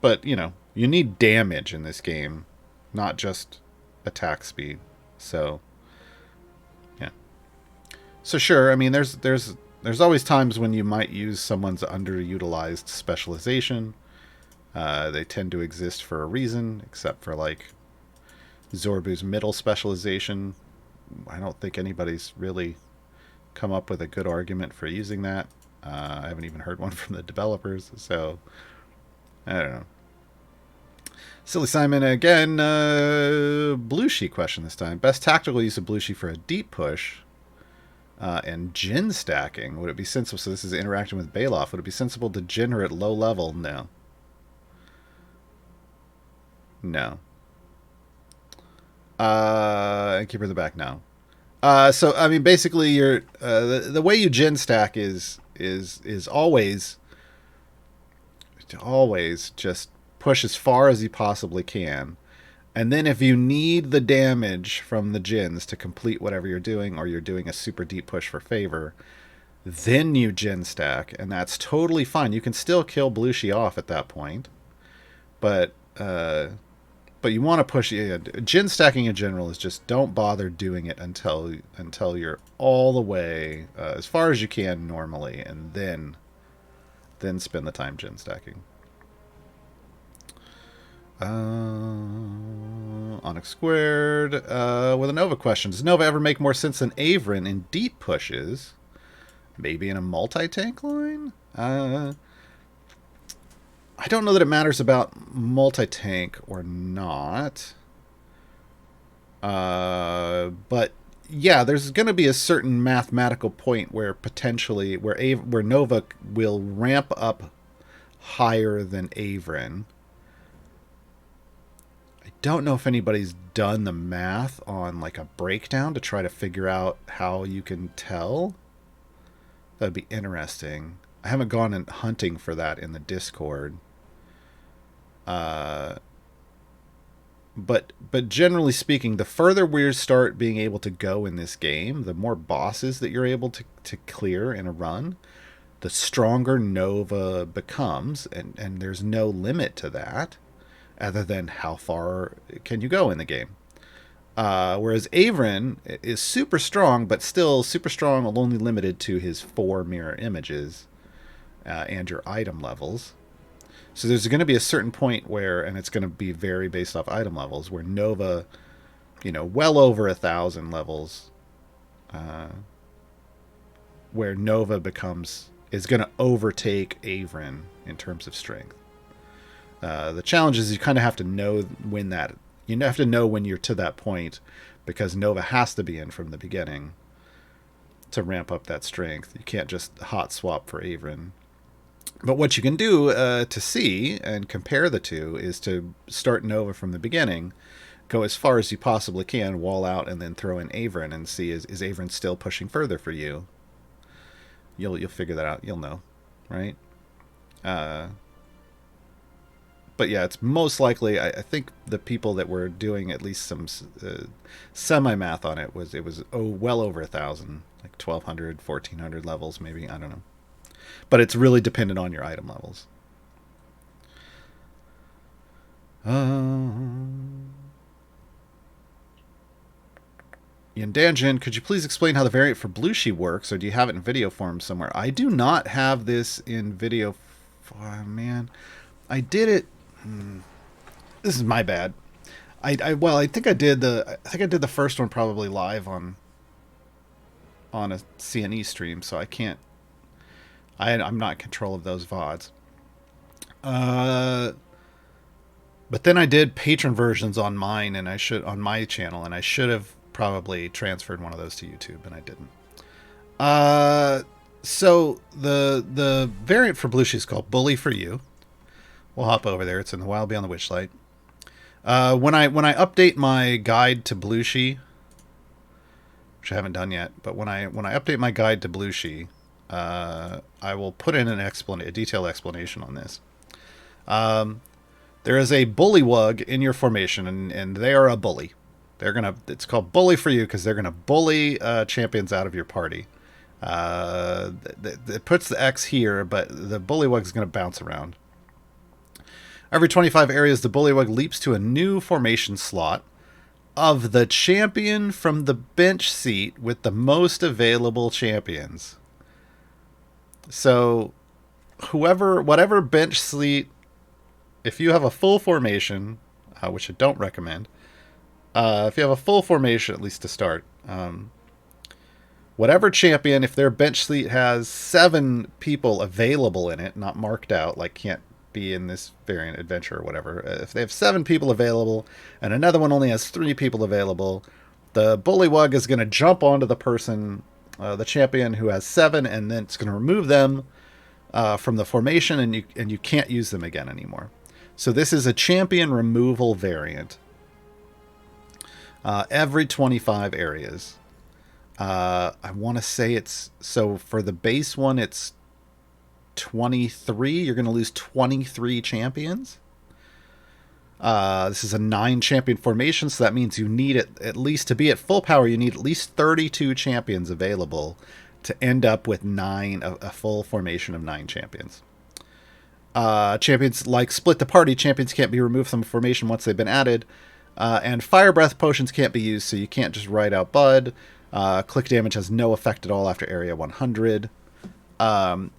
But, you need damage in this game, not just attack speed. So, yeah. So sure, I mean, there's always times when you might use someone's underutilized specialization. They tend to exist for a reason, except for like Zorbu's middle specialization. I don't think anybody's really come up with a good argument for using that. I haven't even heard one from the developers, so I don't know. Silly Simon again. Belushi question this time. Best tactical use of Belushi for a deep push and Jin stacking. Would it be sensible? So this is interacting with Bailoff. Would it be sensible to Jin her at low level? No. No. And keep her in the back now. So I mean, basically, you're the way you Jin stack is always just push as far as you possibly can, and then if you need the damage from the Jins to complete whatever you're doing, or you're doing a super deep push for favor, then you Jin stack, and that's totally fine. You can still kill Belushi off at that point, but you want to push. Jin stacking in general is just don't bother doing it until you're all the way as far as you can normally, and then spend the time Jin stacking. Onyx Squared with a Nova question. Does Nova ever make more sense than Averin in deep pushes? Maybe in a multi-tank line? I don't know that it matters about multi-tank or not. But yeah, there's going to be a certain mathematical point where potentially where Nova will ramp up higher than Averin. Don't know if anybody's done the math on like a breakdown to try to figure out how you can tell. That'd be interesting. I haven't gone and hunting for that in the Discord. But generally speaking, the further we start being able to go in this game, the more bosses that you're able to clear in a run, the stronger Nova becomes, and there's no limit to that. Other than how far can you go in the game. Whereas Averin is super strong, but still super strong, only limited to his 4 mirror images and your item levels. So there's going to be a certain point where, and it's going to be very based off item levels, where Nova, well over 1,000 levels, where Nova is going to overtake Averin in terms of strength. The challenge is you kind of have to know when you're to that point, because Nova has to be in from the beginning to ramp up that strength. You can't just hot swap for Averin. But what you can do to see and compare the two is to start Nova from the beginning, go as far as you possibly can, wall out, and then throw in Averin and see is Averin still pushing further for you. You'll figure that out. You'll know, right? But yeah, it's most likely, I think the people that were doing at least some semi-math on it was well over 1,000, like 1,200, 1,400 levels maybe, I don't know. But it's really dependent on your item levels. Yandanjin, could you please explain how the variant for Belushi works, or do you have it in video form somewhere? I do not have this in video. Man, I did it. This is my bad. I think I did the first one probably live on a CNE stream, so I can't. I'm not in control of those VODs. But then I did patron versions on mine, and on my channel, and I should have probably transferred one of those to YouTube, and I didn't. So the variant for Belushi is called Bully for You. We'll hop over there. It's in the Wild Beyond the Witchlight. When I update my guide to Belushi, which I haven't done yet, but when I update my guide to Belushi, I will put in a detailed explanation on this. There is a bullywug in your formation, and they are a bully. It's called Bully for You because they're gonna bully champions out of your party. It puts the X here, but the bullywug is gonna bounce around. Every 25 areas, the Bullywug leaps to a new formation slot of the champion from the bench seat with the most available champions. So, whatever bench seat, if you have a full formation, which I don't recommend, if you have a full formation, at least to start, whatever champion, if their bench seat has 7 people available in it, not marked out, like can't be in this variant adventure or whatever, if they have 7 people available and another one only has 3 people available, the Bullywug is going to jump onto the person, the champion who has 7, and then it's going to remove them from the formation, and you can't use them again anymore. So this is a champion removal variant. Every 25 areas. I want to say it's... So for the base one, it's 23. You're going to lose 23 champions. This is a 9 champion formation, so that means you need it, at least to be at full power, you need at least 32 champions available to end up with a full formation of 9 champions. Champions like Split the Party, champions can't be removed from a formation once they've been added. And Fire Breath potions can't be used, so you can't just write out Bud. Click damage has no effect at all after area 100. You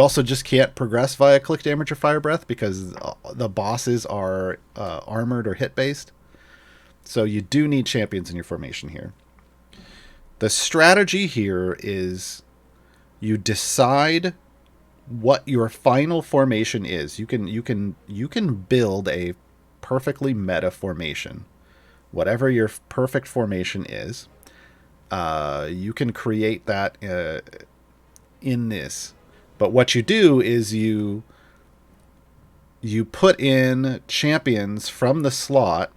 also just can't progress via click damage or fire breath because the bosses are armored or hit based. So you do need champions in your formation here. The strategy here is you decide what your final formation is. You can build a perfectly meta formation. Whatever your perfect formation is, you can create that in this. But what you do is you put in champions from the slot,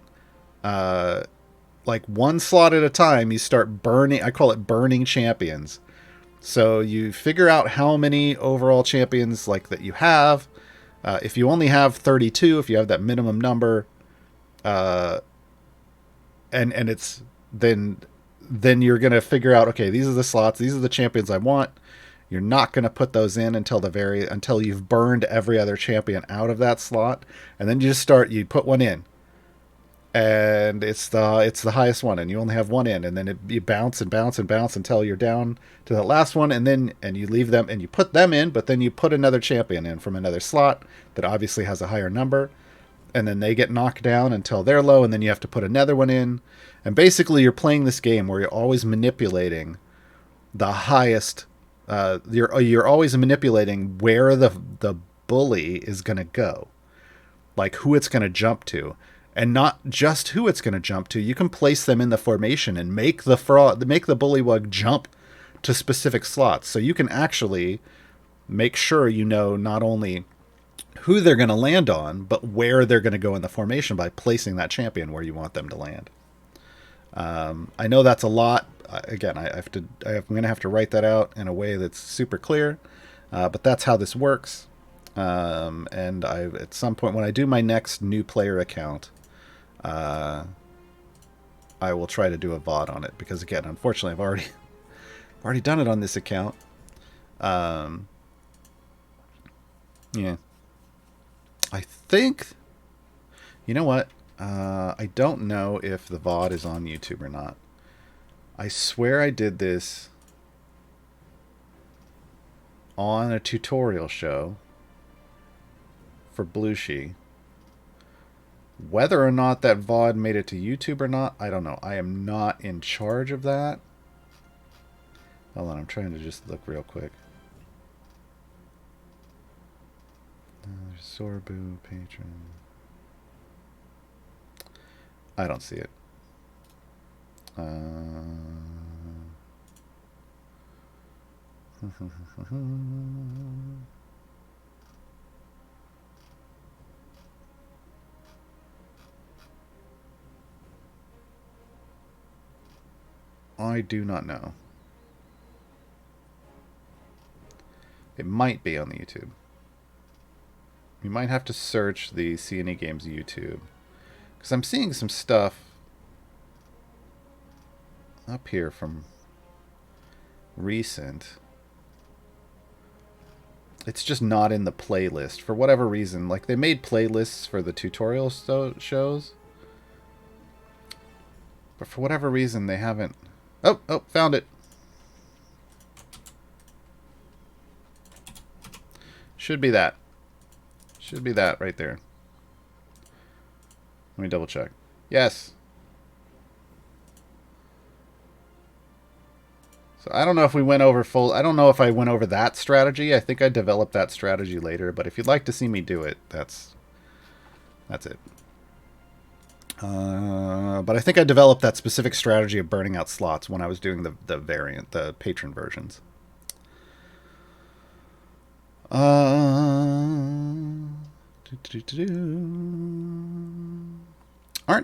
like one slot at a time. You start burning. I call it burning champions. So you figure out how many overall champions like that you have. If you only have 32, if you have that minimum number, and it's then you're gonna figure out, okay, these are the slots, these are the champions I want. You're not going to put those in until you've burned every other champion out of that slot, and then you put one in, and it's the highest one, and you only have one in, and then you bounce and bounce and bounce until you're down to the last one, and you leave them and you put them in, but then you put another champion in from another slot that obviously has a higher number, and then they get knocked down until they're low, and then you have to put another one in, and basically you're playing this game where you're always manipulating the highest. You're always manipulating where the bully is going to go, like who it's going to jump to, and not just who it's going to jump to. You can place them in the formation and make the Bullywug jump to specific slots. So you can actually make sure you know not only who they're going to land on, but where they're going to go in the formation by placing that champion where you want them to land. I know that's a lot. Again, I'm going to have to write that out in a way that's super clear, but that's how this works. And at some point when I do my next new player account, I will try to do a VOD on it, because again, unfortunately, I've already done it on this account. Yeah, I think, you know what? I don't know if the VOD is on YouTube or not. I swear I did this on a tutorial show for Baelushi. Whether or not that VOD made it to YouTube or not, I don't know. I am not in charge of that. Hold on, I'm trying to just look real quick. Sorbu, patron. I don't see it. I do not know. It might be on the YouTube. You might have to search the CNE Games YouTube, because I'm seeing some stuff up here from recent. It's just not in the playlist for whatever reason. Like, they made playlists for the tutorial shows, but for whatever reason they haven't. Oh, found it. Should be that. Should be that right there. Let me double check. Yes. So I don't know if we went over full... I don't know if I went over that strategy. I think I developed that strategy later. But if you'd like to see me do it, that's it. But I think I developed that specific strategy of burning out slots when I was doing the variant, the patron versions. Aren't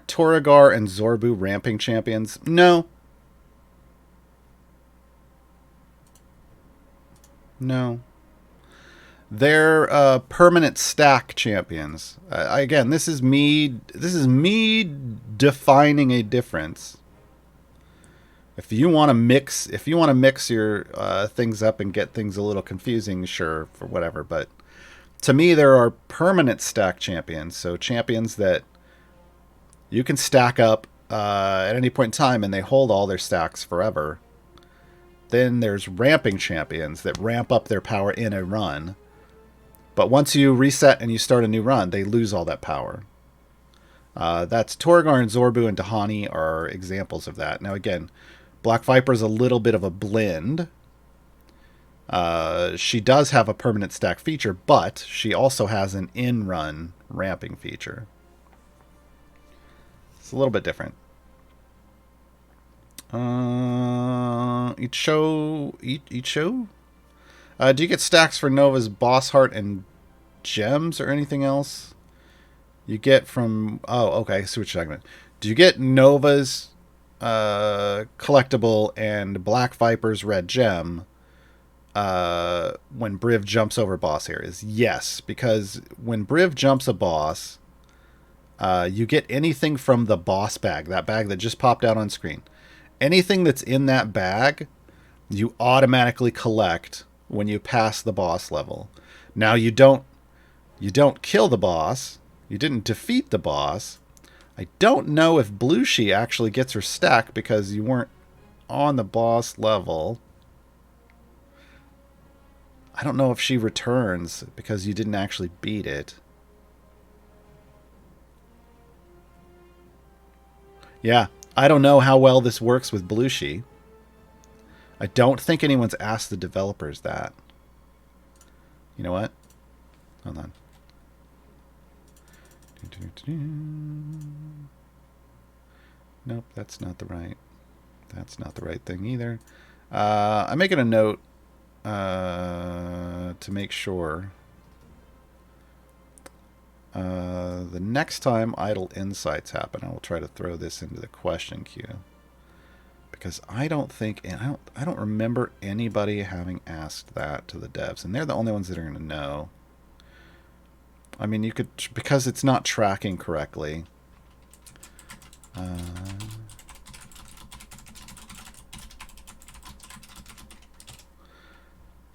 Torragar and Zorbu ramping champions? No. No. They're permanent stack champions. Again, this is me defining a difference. If you want to mix your things up and get things a little confusing, sure, for whatever. But to me, there are permanent stack champions. So champions that you can stack up at any point in time, and they hold all their stacks forever. Then there's ramping champions that ramp up their power in a run. But once you reset and you start a new run, they lose all that power. That's Torragar and Zorbu and Dahani are examples of that. Now again, Black Viper is a little bit of a blend. She does have a permanent stack feature, but she also has an in-run ramping feature. It's a little bit different. Each show. Do you get stacks for Nova's Boss Heart and gems or anything else? You get from... Oh, okay. I see what you're talking about. Do you get Nova's collectible and Black Viper's red gem when Briv jumps over boss areas? Yes, because when Briv jumps a boss, you get anything from the boss bag, that bag that just popped out on screen. Anything that's in that bag, you automatically collect when you pass the boss level. Now you don't kill the boss. You didn't defeat the boss. I don't know if Baelushi actually gets her stack because you weren't on the boss level. I don't know if she returns because you didn't actually beat it. Yeah, I don't know how well this works with Baelushi. I don't think anyone's asked the developers that. You know what? Hold on. Nope, that's not the right. That's not the right thing either. I'm making a note to make sure. The next time idle insights happen, I will try to throw this into the question queue. Because I don't think, and I don't remember anybody having asked that to the devs, and they're the only ones that are going to know. I mean, you could, because it's not tracking correctly. So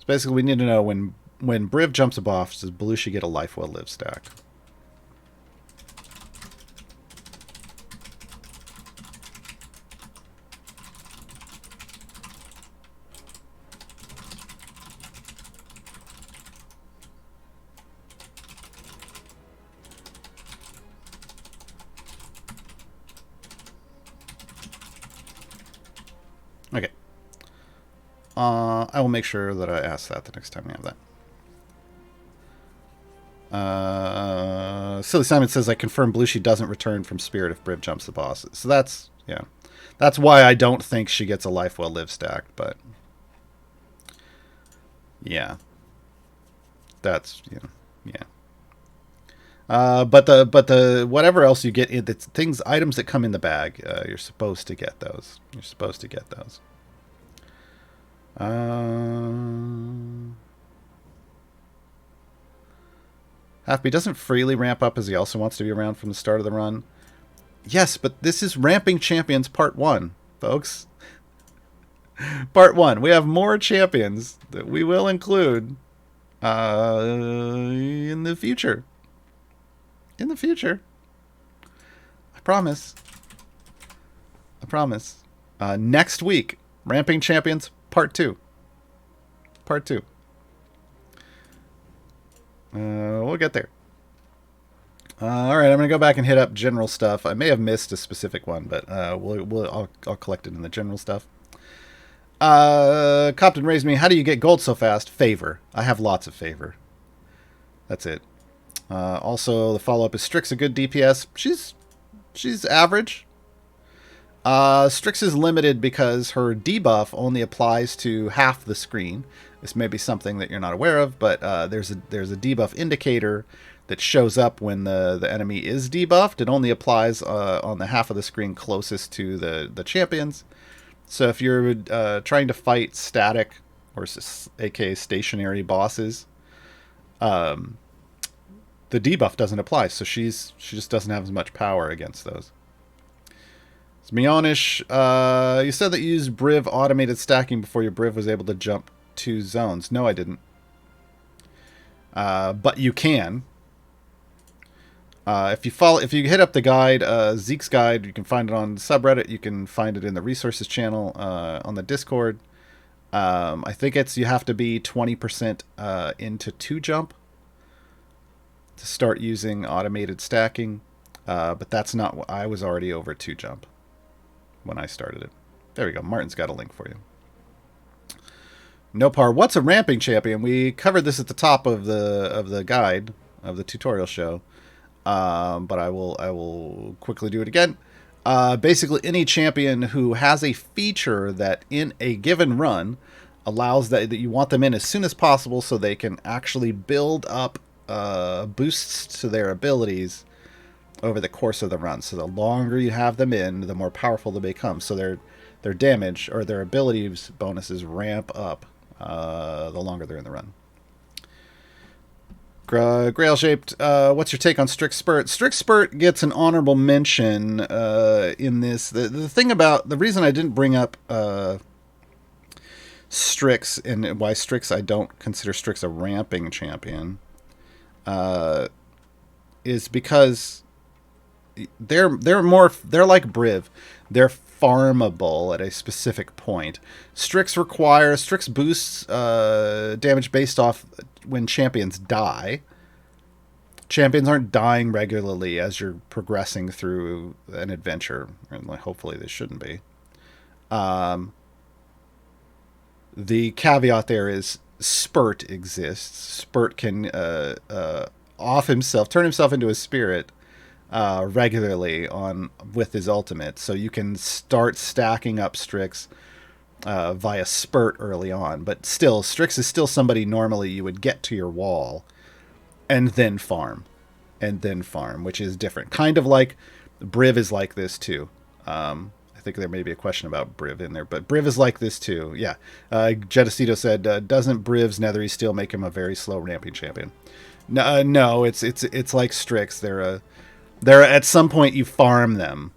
basically, we need to know when Briv jumps a boss, does Baelushi get a life well lived stack? Okay. I will make sure that I ask that the next time we have that. Silly Simon says, I confirm Baelushi doesn't return from Spirit if Briv jumps the boss. So that's, yeah. That's why I don't think she gets a life well lived stack, but... Yeah. That's, you know, yeah. But the whatever else you get, it's things, items that come in the bag, you're supposed to get those. You're supposed to get those. Halfby doesn't freely ramp up as he also wants to be around from the start of the run. Yes, but this is Ramping Champions Part 1, folks. Part 1. We have more champions that we will include In the future. In the future. I promise. I promise. Next week, Ramping Champions Part 2. Part 2. We'll get there. All right, I'm gonna go back and hit up general stuff. I may have missed a specific one, but I'll collect it in the general stuff. Copton raised me. How do you get gold so fast? Favor. I have lots of favor. That's it. Also, the follow up is Strix a good DPS? She's average. Strix is limited because her debuff only applies to half the screen. This may be something that you're not aware of, but there's a debuff indicator that shows up when the enemy is debuffed. It only applies on the half of the screen closest to the champions. So if you're trying to fight static or aka stationary bosses, the debuff doesn't apply. So she just doesn't have as much power against those. Mionish, you said that you used Briv automated stacking before your Briv was able to jump 2 zones. No, I didn't. But you can. If you hit up the guide, Zeke's guide, you can find it on the subreddit. You can find it in the resources channel on the Discord. I think you have to be 20% into 2 jump to start using automated stacking. But that's not what I was already over 2 jump when I started it. There we go. Martin's got a link for you. Nopar, what's a ramping champion? We covered this at the top of the guide of the tutorial show. But I will quickly do it again. Basically, any champion who has a feature that in a given run allows that you want them in as soon as possible so they can actually build up boosts to their abilities over the course of the run. So the longer you have them in, the more powerful they become. So their damage or their abilities bonuses ramp up the longer they're in the run. Grail shaped. What's your take on Strix Spurt? Strix Spurt gets an honorable mention in this. The thing about the reason I didn't bring up Strix and why Strix I don't consider Strix a ramping champion is because they're like Briv. They're farmable at a specific point. Strix boosts damage based off when champions die. Champions aren't dying regularly as you're progressing through an adventure, and hopefully they shouldn't be. The caveat there is Spurt exists. Spurt can turn himself into a spirit regularly with his ultimate, so you can start stacking up Strix via Spurt early on. But still, Strix is still somebody normally you would get to your wall and then farm, which is different. Kind of like Briv is like this too. I think there may be a question about Briv in there, but Briv is like this too. Yeah. Jetacito said, doesn't Briv's Nethery Steel make him a very slow ramping champion? No, it's like Strix. They're at some point you farm them,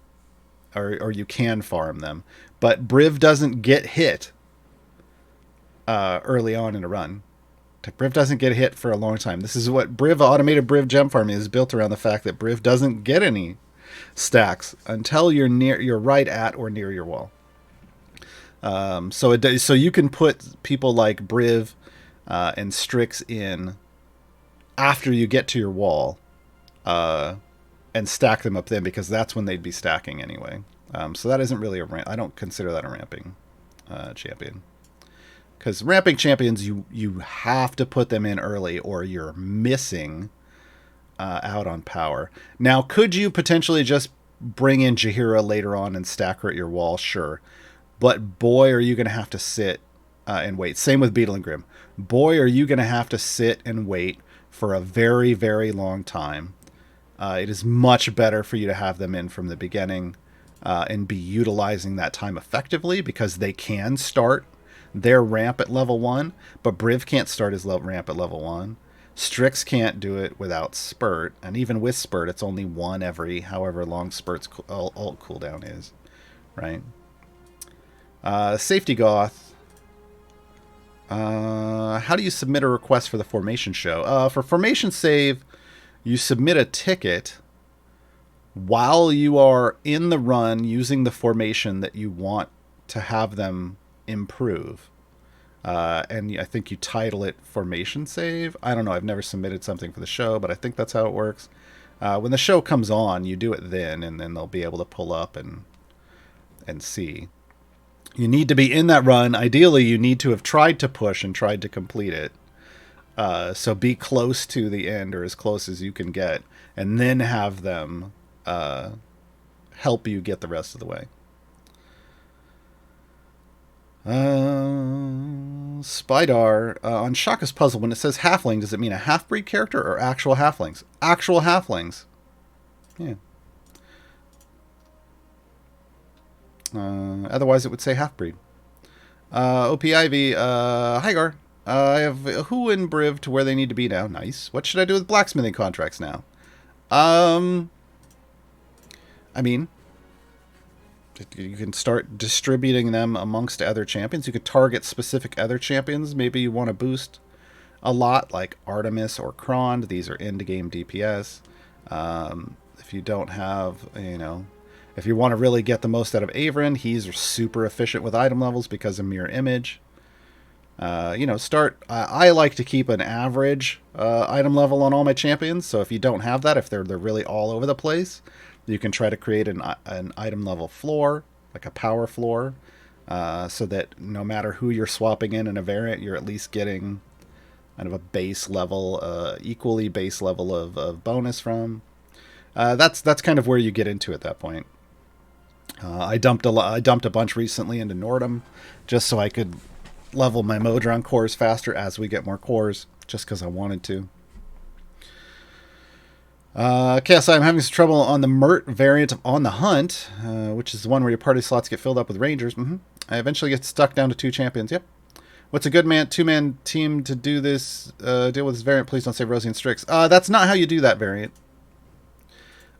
or you can farm them, but Briv doesn't get hit early on in a run. Briv doesn't get hit for a long time. This is what automated Briv gem farming is built around, the fact that Briv doesn't get any stacks until you're right at or near your wall. So you can put people like Briv and Strix in after you get to your wall, and stack them up then, because that's when they'd be stacking anyway. So that isn't really I don't consider that a ramping champion. Because ramping champions, you have to put them in early or you're missing out on power. Now, could you potentially just bring in Jahira later on and stack her at your wall? Sure. But boy, are you going to have to sit and wait. Same with Beetle and Grim. Boy, are you going to have to sit and wait for a very, very long time. It is much better for you to have them in from the beginning and be utilizing that time effectively, because they can start their ramp at level 1, but Briv can't start his ramp at level 1. Strix can't do it without Spurt, and even with Spurt, it's only 1 every however long Spurt's ult cooldown is, right? Safety Goth. How do you submit a request for the formation show? For formation save, you submit a ticket while you are in the run using the formation that you want to have them improve. And I think you title it formation save. I don't know. I've never submitted something for the show, but I think that's how it works. When the show comes on, you do it then, and then they'll be able to pull up and see. You need to be in that run. Ideally, you need to have tried to push and tried to complete it. So be close to the end, or as close as you can get, and then have them help you get the rest of the way. Spydar, on Shaka's puzzle, when it says halfling, does it mean a half-breed character or actual halflings? Actual halflings. Yeah. Otherwise, it would say half-breed. OPIV, hi Gar. I have who in Briv to where they need to be now. Nice. What should I do with blacksmithing contracts now? I mean, you can start distributing them amongst other champions. You could target specific other champions. Maybe you want to boost a lot, like Artemis or Krond. These are end-game DPS. If you don't have, if you want to really get the most out of Averin, he's super efficient with item levels because of Mirror Image. I like to keep an average item level on all my champions. So if you don't have that, if they're really all over the place, you can try to create an item level floor, like a power floor, so that no matter who you're swapping in a variant, you're at least getting kind of a base level, equally base level of bonus from. That's kind of where you get into at that point. I dumped a bunch recently into Nordum just so I could level my Modron cores faster as we get more cores, just because I wanted to. KSI, I'm having some trouble on the Mert variant of On the Hunt, which is the one where your party slots get filled up with Rangers. I eventually get stuck down to 2 champions. Yep. What's a good 2-man team to do this? Deal with this variant. Please don't save Rosie and Strix. That's not how you do that variant.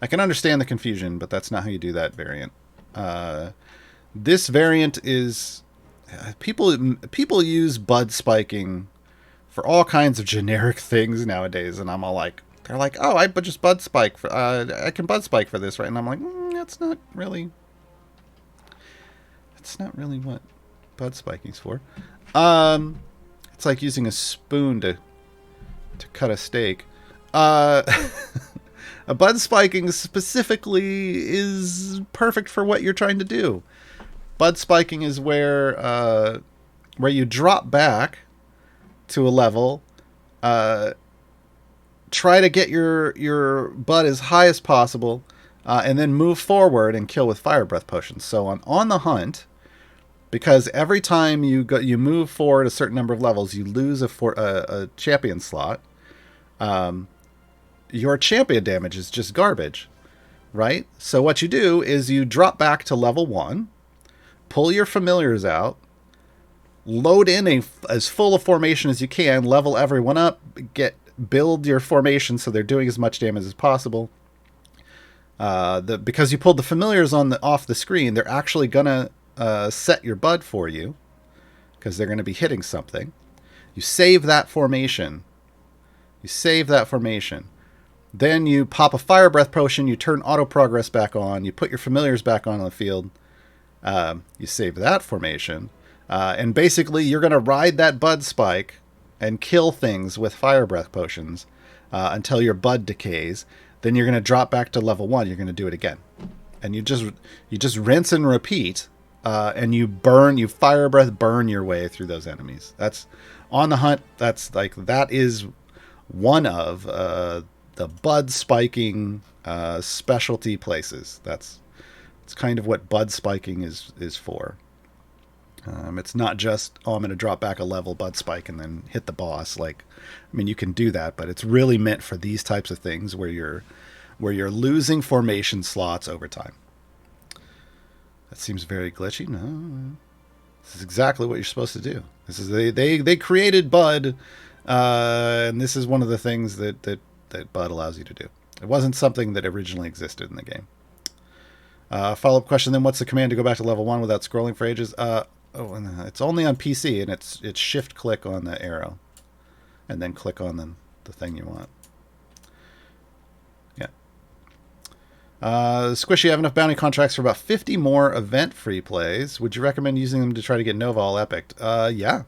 I can understand the confusion, but that's not how you do that variant. This variant is... People use bud spiking for all kinds of generic things nowadays, and I'm all like... They're like, oh, I just bud spike for. I can bud spike for this, right? And I'm like, that's not really. That's not really what bud spiking's for. It's like using a spoon to cut a steak. A bud spiking specifically is perfect for what you're trying to do. Bud spiking is where you drop back to a level. Try to get your bud as high as possible, and then move forward and kill with fire breath potions. So on the hunt, because every time you move forward a certain number of levels, you lose a champion slot. Your champion damage is just garbage, right? So what you do is you drop back to level 1, pull your familiars out, load in as full a formation as you can, level everyone up, build your formation so they're doing as much damage as possible. Because you pulled the familiars off the screen, they're actually gonna set your bud for you because they're gonna be hitting something. You save that formation. Then you pop a fire breath potion. You turn auto progress back on. You put your familiars back on the field. You save that formation, and basically you're gonna ride that bud spike and kill things with fire breath potions until your bud decays. Then you're going to drop back to level 1. You're going to do it again. And you just rinse and repeat, and you fire breath burn your way through those enemies. That's on the hunt. That is one of the bud spiking specialty places. It's kind of what bud spiking is for. It's not just, I'm going to drop back a level, bud spike, and then hit the boss. You can do that, but it's really meant for these types of things where you're losing formation slots over time. That seems very glitchy. No, this is exactly what you're supposed to do. This is they created Bud, and this is one of the things that Bud allows you to do. It wasn't something that originally existed in the game. Follow-up question then, what's the command to go back to level 1 without scrolling for ages? Oh, and it's only on PC, and it's shift click on the arrow, and then click on the thing you want. Yeah. Squishy, I have enough bounty contracts for about 50 more event free plays. Would you recommend using them to try to get Nova all epic? Yeah.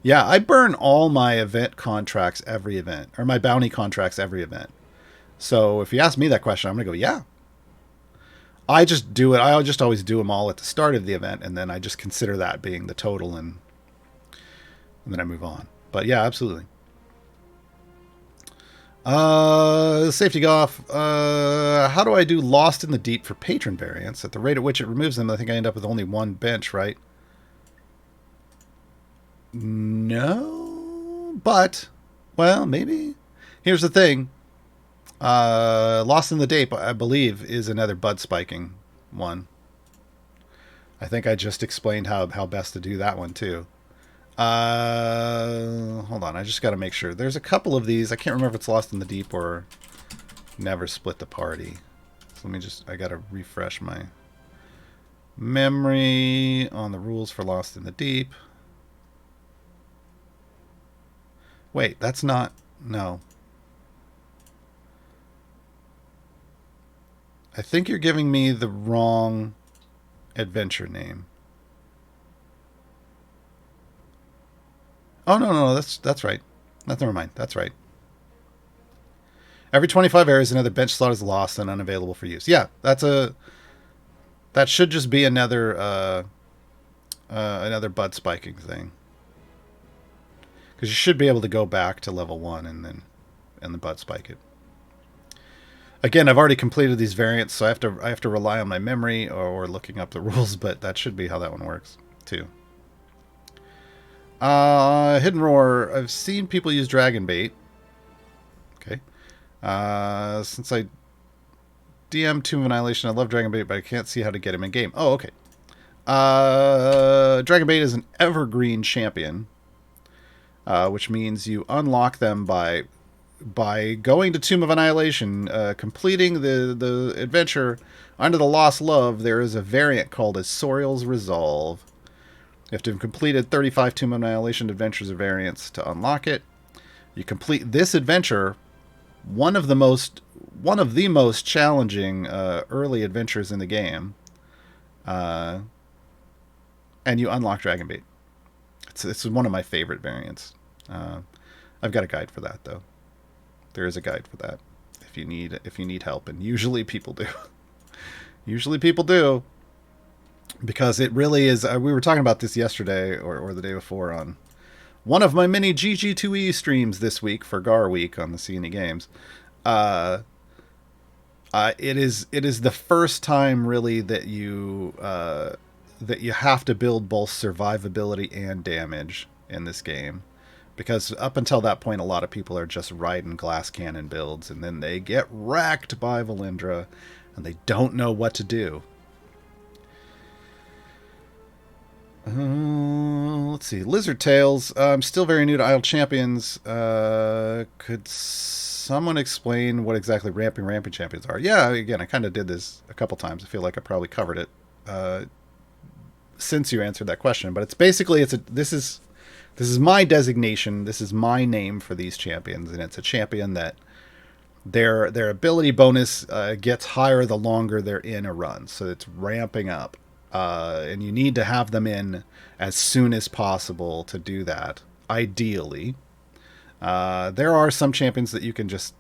Yeah, I burn all my event contracts every event, or my bounty contracts every event. So if you ask me that question, I'm going to go, yeah. I just do it. I'll just always do them all at the start of the event, and then I just consider that being the total, and then I move on. But yeah, absolutely. Safety Goff. How do I do Lost in the Deep for patron variants? At the rate at which it removes them, I think I end up with only one bench, right? No, but, well, maybe. Here's the thing. Lost in the Deep, I believe, is another bud spiking one. I think I just explained how best to do that one, too. Hold on, I just got to make sure. There's a couple of these. I can't remember if it's Lost in the Deep or Never Split the Party. So let me just, I got to refresh my memory on the rules for Lost in the Deep. Wait, that's not, no. I think you're giving me the wrong adventure name. Oh, no, that's right. Never mind, that's right. Every 25 areas, another bench slot is lost and unavailable for use. Yeah, that should just be another bud spiking thing. Because you should be able to go back to level 1 and then bud spike it. Again, I've already completed these variants, so I have to rely on my memory or looking up the rules, but that should be how that one works, too. Hidden Roar. I've seen people use Dragon Bait. Okay. Since I DM Tomb of Annihilation, I love Dragon Bait, but I can't see how to get him in game. Oh, okay. Dragon Bait is an evergreen champion, which means you unlock them by going to Tomb of Annihilation, completing the adventure under the Lost Love. There is a variant called as Soriel's Resolve. You have to have completed 35 Tomb of Annihilation adventures or variants to unlock it. You complete this adventure, one of the most challenging early adventures in the game, and you unlock Dragon Bait. It's one of my favorite variants. I've got a guide for that, though. There is a guide for that if you need help, and usually people do. Usually people do. Because it really is. We were talking about this yesterday or the day before on one of my many GG2E streams this week for Gar Week on the CNE Games. It is the first time really that you have to build both survivability and damage in this game. Because up until that point, a lot of people are just riding glass cannon builds, and then they get wrecked by Valindra, and they don't know what to do. Let's see. Lizard Tails. I'm still very new to Idle Champions. Could someone explain what exactly ramping champions are? Yeah, again, I kind of did this a couple times. I feel like I probably covered it since you answered that question. But it's basically this is my designation. This is my name for these champions, and it's a champion that their ability bonus gets higher the longer they're in a run. So it's ramping up. And you need to have them in as soon as possible to do that, ideally. There are some champions that you can just,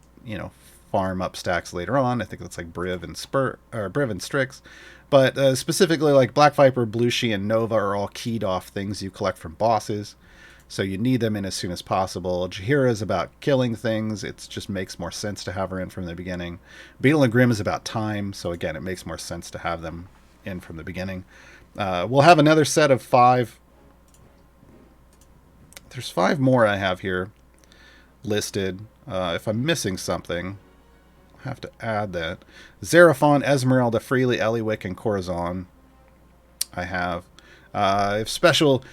farm up stacks later on. I think that's like Briv and Strix. But specifically like Black Viper, Belushi, and Nova are all keyed off things you collect from bosses. So you need them in as soon as possible. Jahira is about killing things. It just makes more sense to have her in from the beginning. Beetle and Grim is about time. So again, it makes more sense to have them in from the beginning. We'll have another set of 5. There's 5 more I have here listed. If I'm missing something, I'll have to add that. Xeraphon, Esmeralda, Freely, Eliwick, and Corazon. I have. If special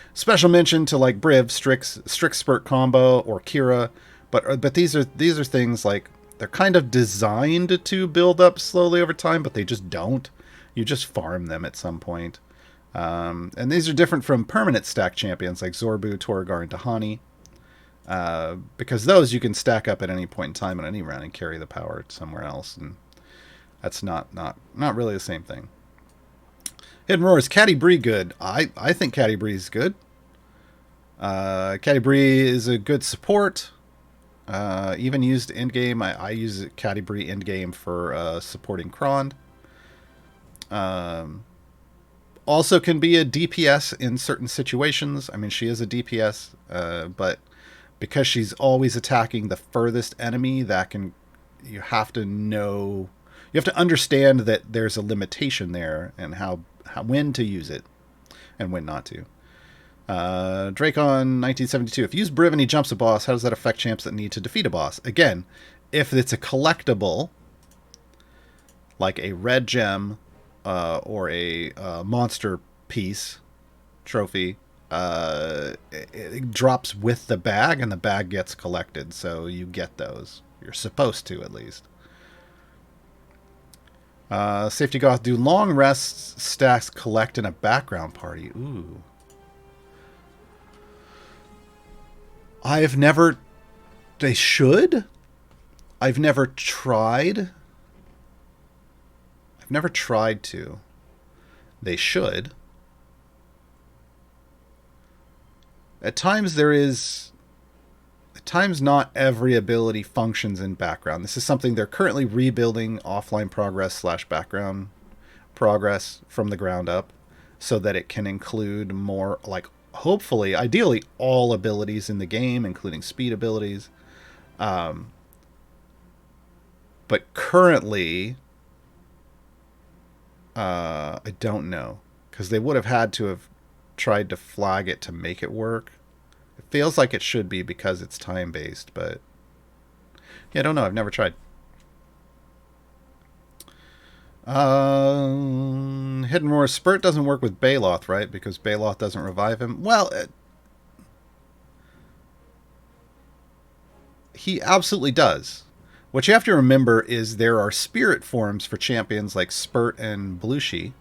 mention to like Briv, Strix Spurt combo, or Kira, but these are things like they're kind of designed to build up slowly over time, but they just don't. You just farm them at some point. And these are different from permanent stack champions like Zorbu, Torgar, and Tahani. Because those you can stack up at any point in time in any round and carry the power somewhere else, and that's not really the same thing. Hidden Roar, is Caddy Bree good? I think Caddy Bree is good. Caddy Bree is a good support. Even used in game. I use Caddy Bree in game for supporting Krond. Also can be a DPS in certain situations. I mean, she is a DPS, but because she's always attacking the furthest enemy, you have to understand that there's a limitation there and when to use it and when not to. Dracon 1972. If you use Briv and he jumps a boss, how does that affect champs that need to defeat a boss? Again, if it's a collectible, like a red gem or a monster piece trophy, it drops with the bag and the bag gets collected, so you get those. You're supposed to, at least. Safety Goth, do long rest stacks collect in a background party? Ooh. I've never... They should? I've never tried. I've never tried to. They should. At times not every ability functions in background. This is something they're currently rebuilding offline progress / background progress from the ground up so that it can include more, like, hopefully, ideally, all abilities in the game, including speed abilities. But currently, I don't know, because they would have had to have tried to flag it to make it work. It feels like it should be because it's time-based, but yeah, I don't know. I've never tried. Hidden Roar, Spurt doesn't work with Baloth, right? Because Baloth doesn't revive him. Well, he absolutely does. What you have to remember is there are spirit forms for champions like Spurt and Baelushi.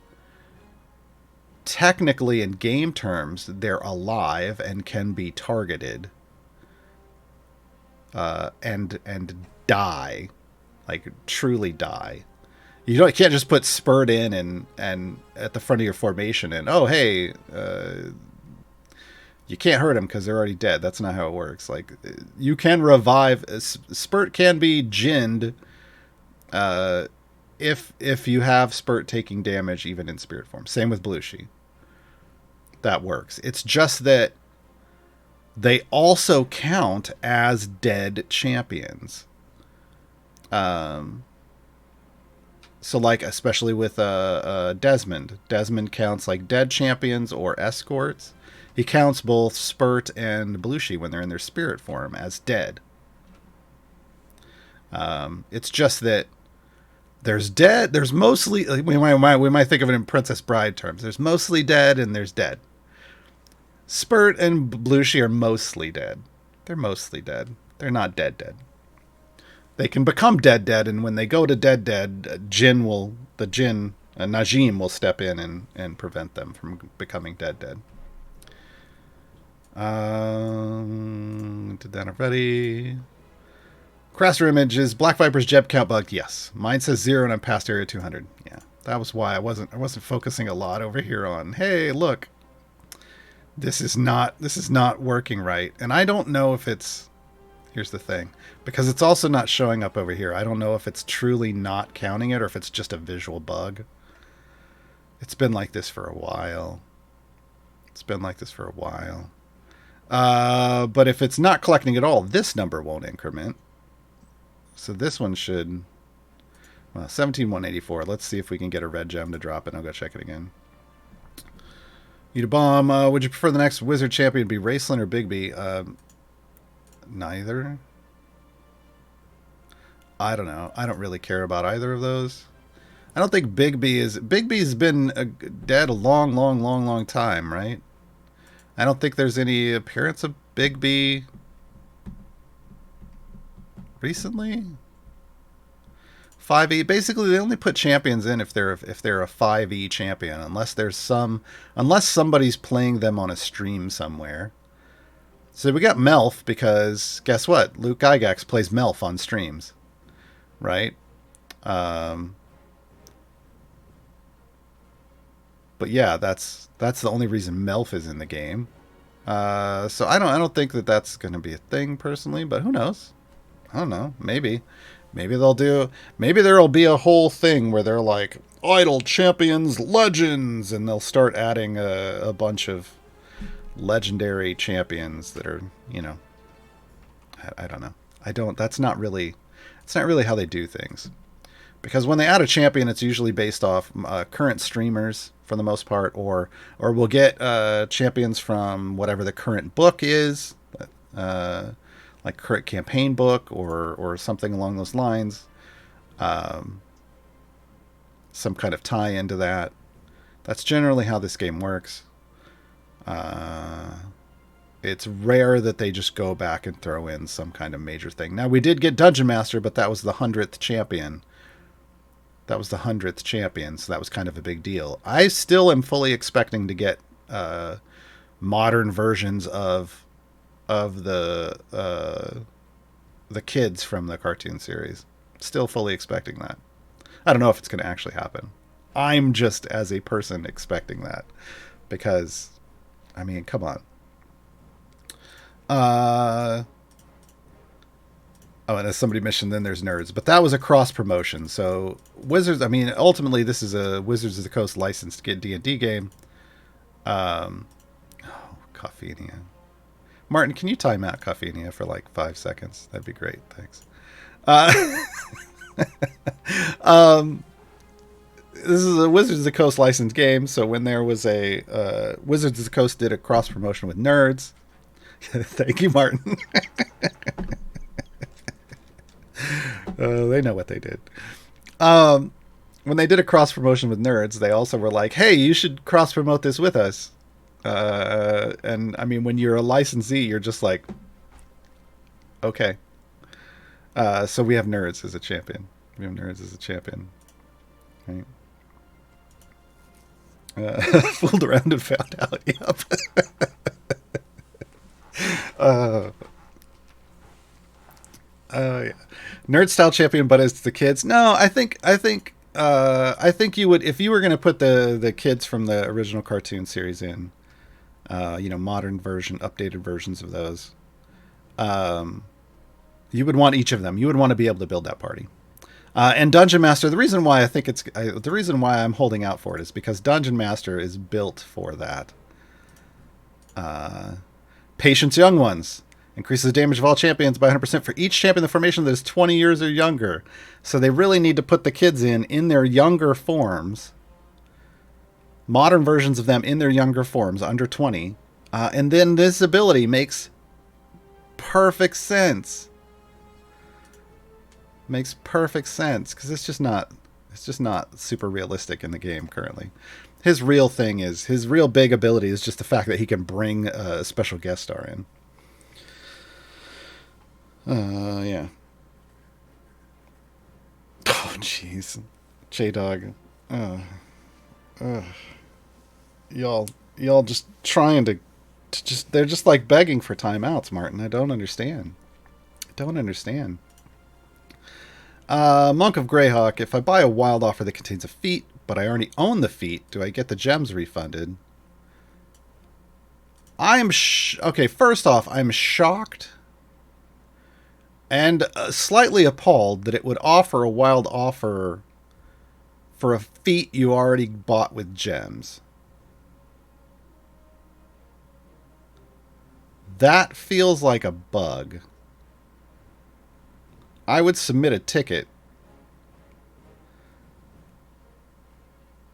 Technically, in game terms, they're alive and can be targeted, and die, like truly die. You can't just put Spurt in and at the front of your formation and hey, you can't hurt them because they're already dead. That's not how it works. Like, you can revive. Spurt can be ginned if you have Spurt taking damage even in spirit form. Same with Baelushi. That works. It's just that they also count as dead champions. So, like, especially with Desmond. Desmond counts like dead champions or escorts. He counts both Spurt and Baelushi when they're in their spirit form as dead. It's just that there's mostly, we might think of it in Princess Bride terms. There's mostly dead and there's dead. Spurt and Baelushi are mostly dead. They're mostly dead. They're not dead. They can become dead, and when they go to dead, Najim will step in and prevent them from becoming dead. Did that already. Craster image, is Black Viper's Jeb count bugged? Yes. Mine says 0 and I'm past area 200. Yeah. That was why I wasn't focusing a lot over here on, hey, look. This is not working right. And I don't know if it's, here's the thing, because it's also not showing up over here. I don't know if it's truly not counting it or if it's just a visual bug. It's been like this for a while. But if it's not collecting at all, this number won't increment. So this one should... Well, 17,184. Let's see if we can get a red gem to drop it. I'll go check it again. Eat a bomb. Would you prefer the next wizard champion to be Raceland or Bigby? Neither. I don't know. I don't really care about either of those. I don't think Bigby's been dead a long time, right? I don't think there's any appearance of Bigby recently. 5e. Basically, they only put champions in if they're a 5e champion, unless somebody's playing them on a stream somewhere. So we got Melf because guess what? Luke Gygax plays Melf on streams, right? But yeah, that's the only reason Melf is in the game. So I don't think that that's going to be a thing personally, but who knows? I don't know. Maybe there'll be a whole thing where they're like Idol Champions Legends, and they'll start adding a bunch of legendary champions that are, I don't know. That's not really how they do things. Because when they add a champion, it's usually based off current streamers for the most part, or we'll get champions from whatever the current book is, like current campaign book or something along those lines. Some kind of tie into that. That's generally how this game works. It's rare that they just go back and throw in some kind of major thing. Now, we did get Dungeon Master, but that was the 100th champion. So that was kind of a big deal. I still am fully expecting to get modern versions of the kids from the cartoon series. Still fully expecting that. I don't know if it's going to actually happen. I'm just, as a person, expecting that. Because, I mean, come on. Oh, and as somebody mentioned, then there's Nerds. But that was a cross-promotion. So, Wizards, I mean, ultimately, this is a Wizards of the Coast licensed D&D game. Coffeenia. Martin, can you time out Coffeenia for like 5 seconds? That'd be great. Thanks. This is a Wizards of the Coast licensed game. So when there was a Wizards of the Coast did a cross-promotion with Nerds. Thank you, Martin. They know what they did. When they did a cross promotion with Nerds, they also were like, "Hey, you should cross promote this with us." And I mean, when you're a licensee, you're just like, "Okay." So we have Nerds as a champion. Right? Fooled around and found out. Yep. Yeah. Nerd style champion, but it's the kids. No, I think you would, if you were going to put the kids from the original cartoon series in, modern version, updated versions of those. You would want each of them. You would want to be able to build that party. And Dungeon Master. The reason why I'm holding out for it is because Dungeon Master is built for that. Patience Young Ones. Increases the damage of all champions by 100% for each champion in the formation that is 20 years or younger. So they really need to put the kids in their younger forms. Modern versions of them in their younger forms, under 20. And then this ability makes perfect sense. Makes perfect sense. Because it's just not super realistic in the game currently. His real big ability is just the fact that he can bring a special guest star in. Yeah. Oh, jeez. J-Dog. Y'all just trying to just, they're just like begging for timeouts, Martin. I don't understand. Monk of Greyhawk, if I buy a wild offer that contains a feat, but I already own the feat, do I get the gems refunded? Okay, first off, I'm shocked and slightly appalled that it would offer a wild offer for a feat you already bought with gems. That feels like a bug. I would submit a ticket.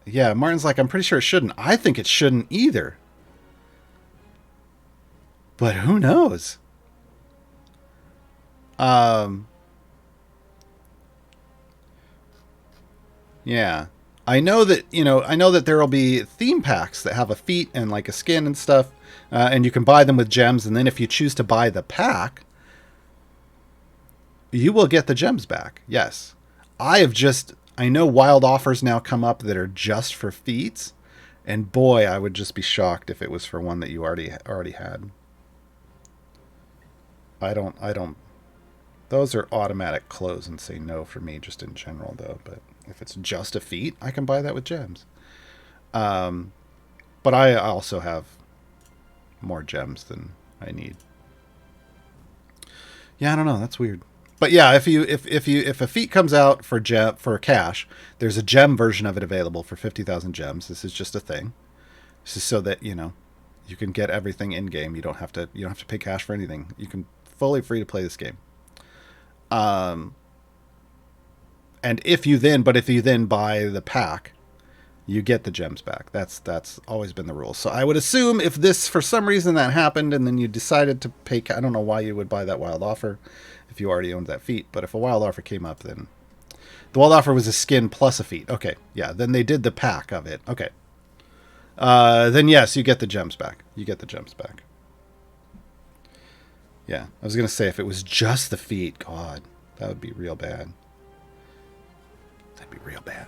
Yeah, Martin's like, I'm pretty sure it shouldn't. I think it shouldn't either. But who knows? Yeah. I know that there will be theme packs that have a feat and like a skin and stuff, and you can buy them with gems, and then if you choose to buy the pack, you will get the gems back. Yes. I know wild offers now come up that are just for feats, and boy, I would just be shocked if it was for one that you already had. I don't. Those are automatic close and say no for me, just in general though. But if it's just a feat, I can buy that with gems. Um, but I also have more gems than I need. Yeah, I don't know. That's weird. But yeah, if a feat comes out for cash, there's a gem version of it available for 50,000 gems. This is just a thing. This is so that you can get everything in game. You don't have to pay cash for anything. You can fully free to play this game. Um, and if you then buy the pack, you get the gems back. That's always been the rule. So I would assume if this for some reason that happened and then you decided to pay, I don't know why you would buy that wild offer if you already owned that feat. But if a wild offer came up, then the wild offer was a skin plus a feat. Okay, yeah. Then they did the pack of it. Okay. Then yes, you get the gems back. You get the gems back. Yeah, I was gonna say if it was just the feat, God, that would be real bad. That'd be real bad.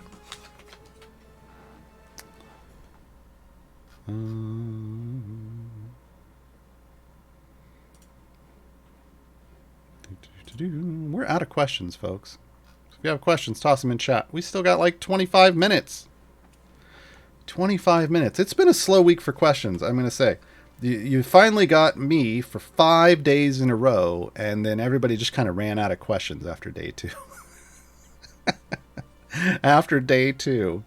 We're out of questions, folks. If you have questions, toss them in chat. We still got like 25 minutes. 25 minutes. It's been a slow week for questions, I'm going to say. You finally got me for 5 days in a row, and then everybody just kind of ran out of questions after day 2. After day 2.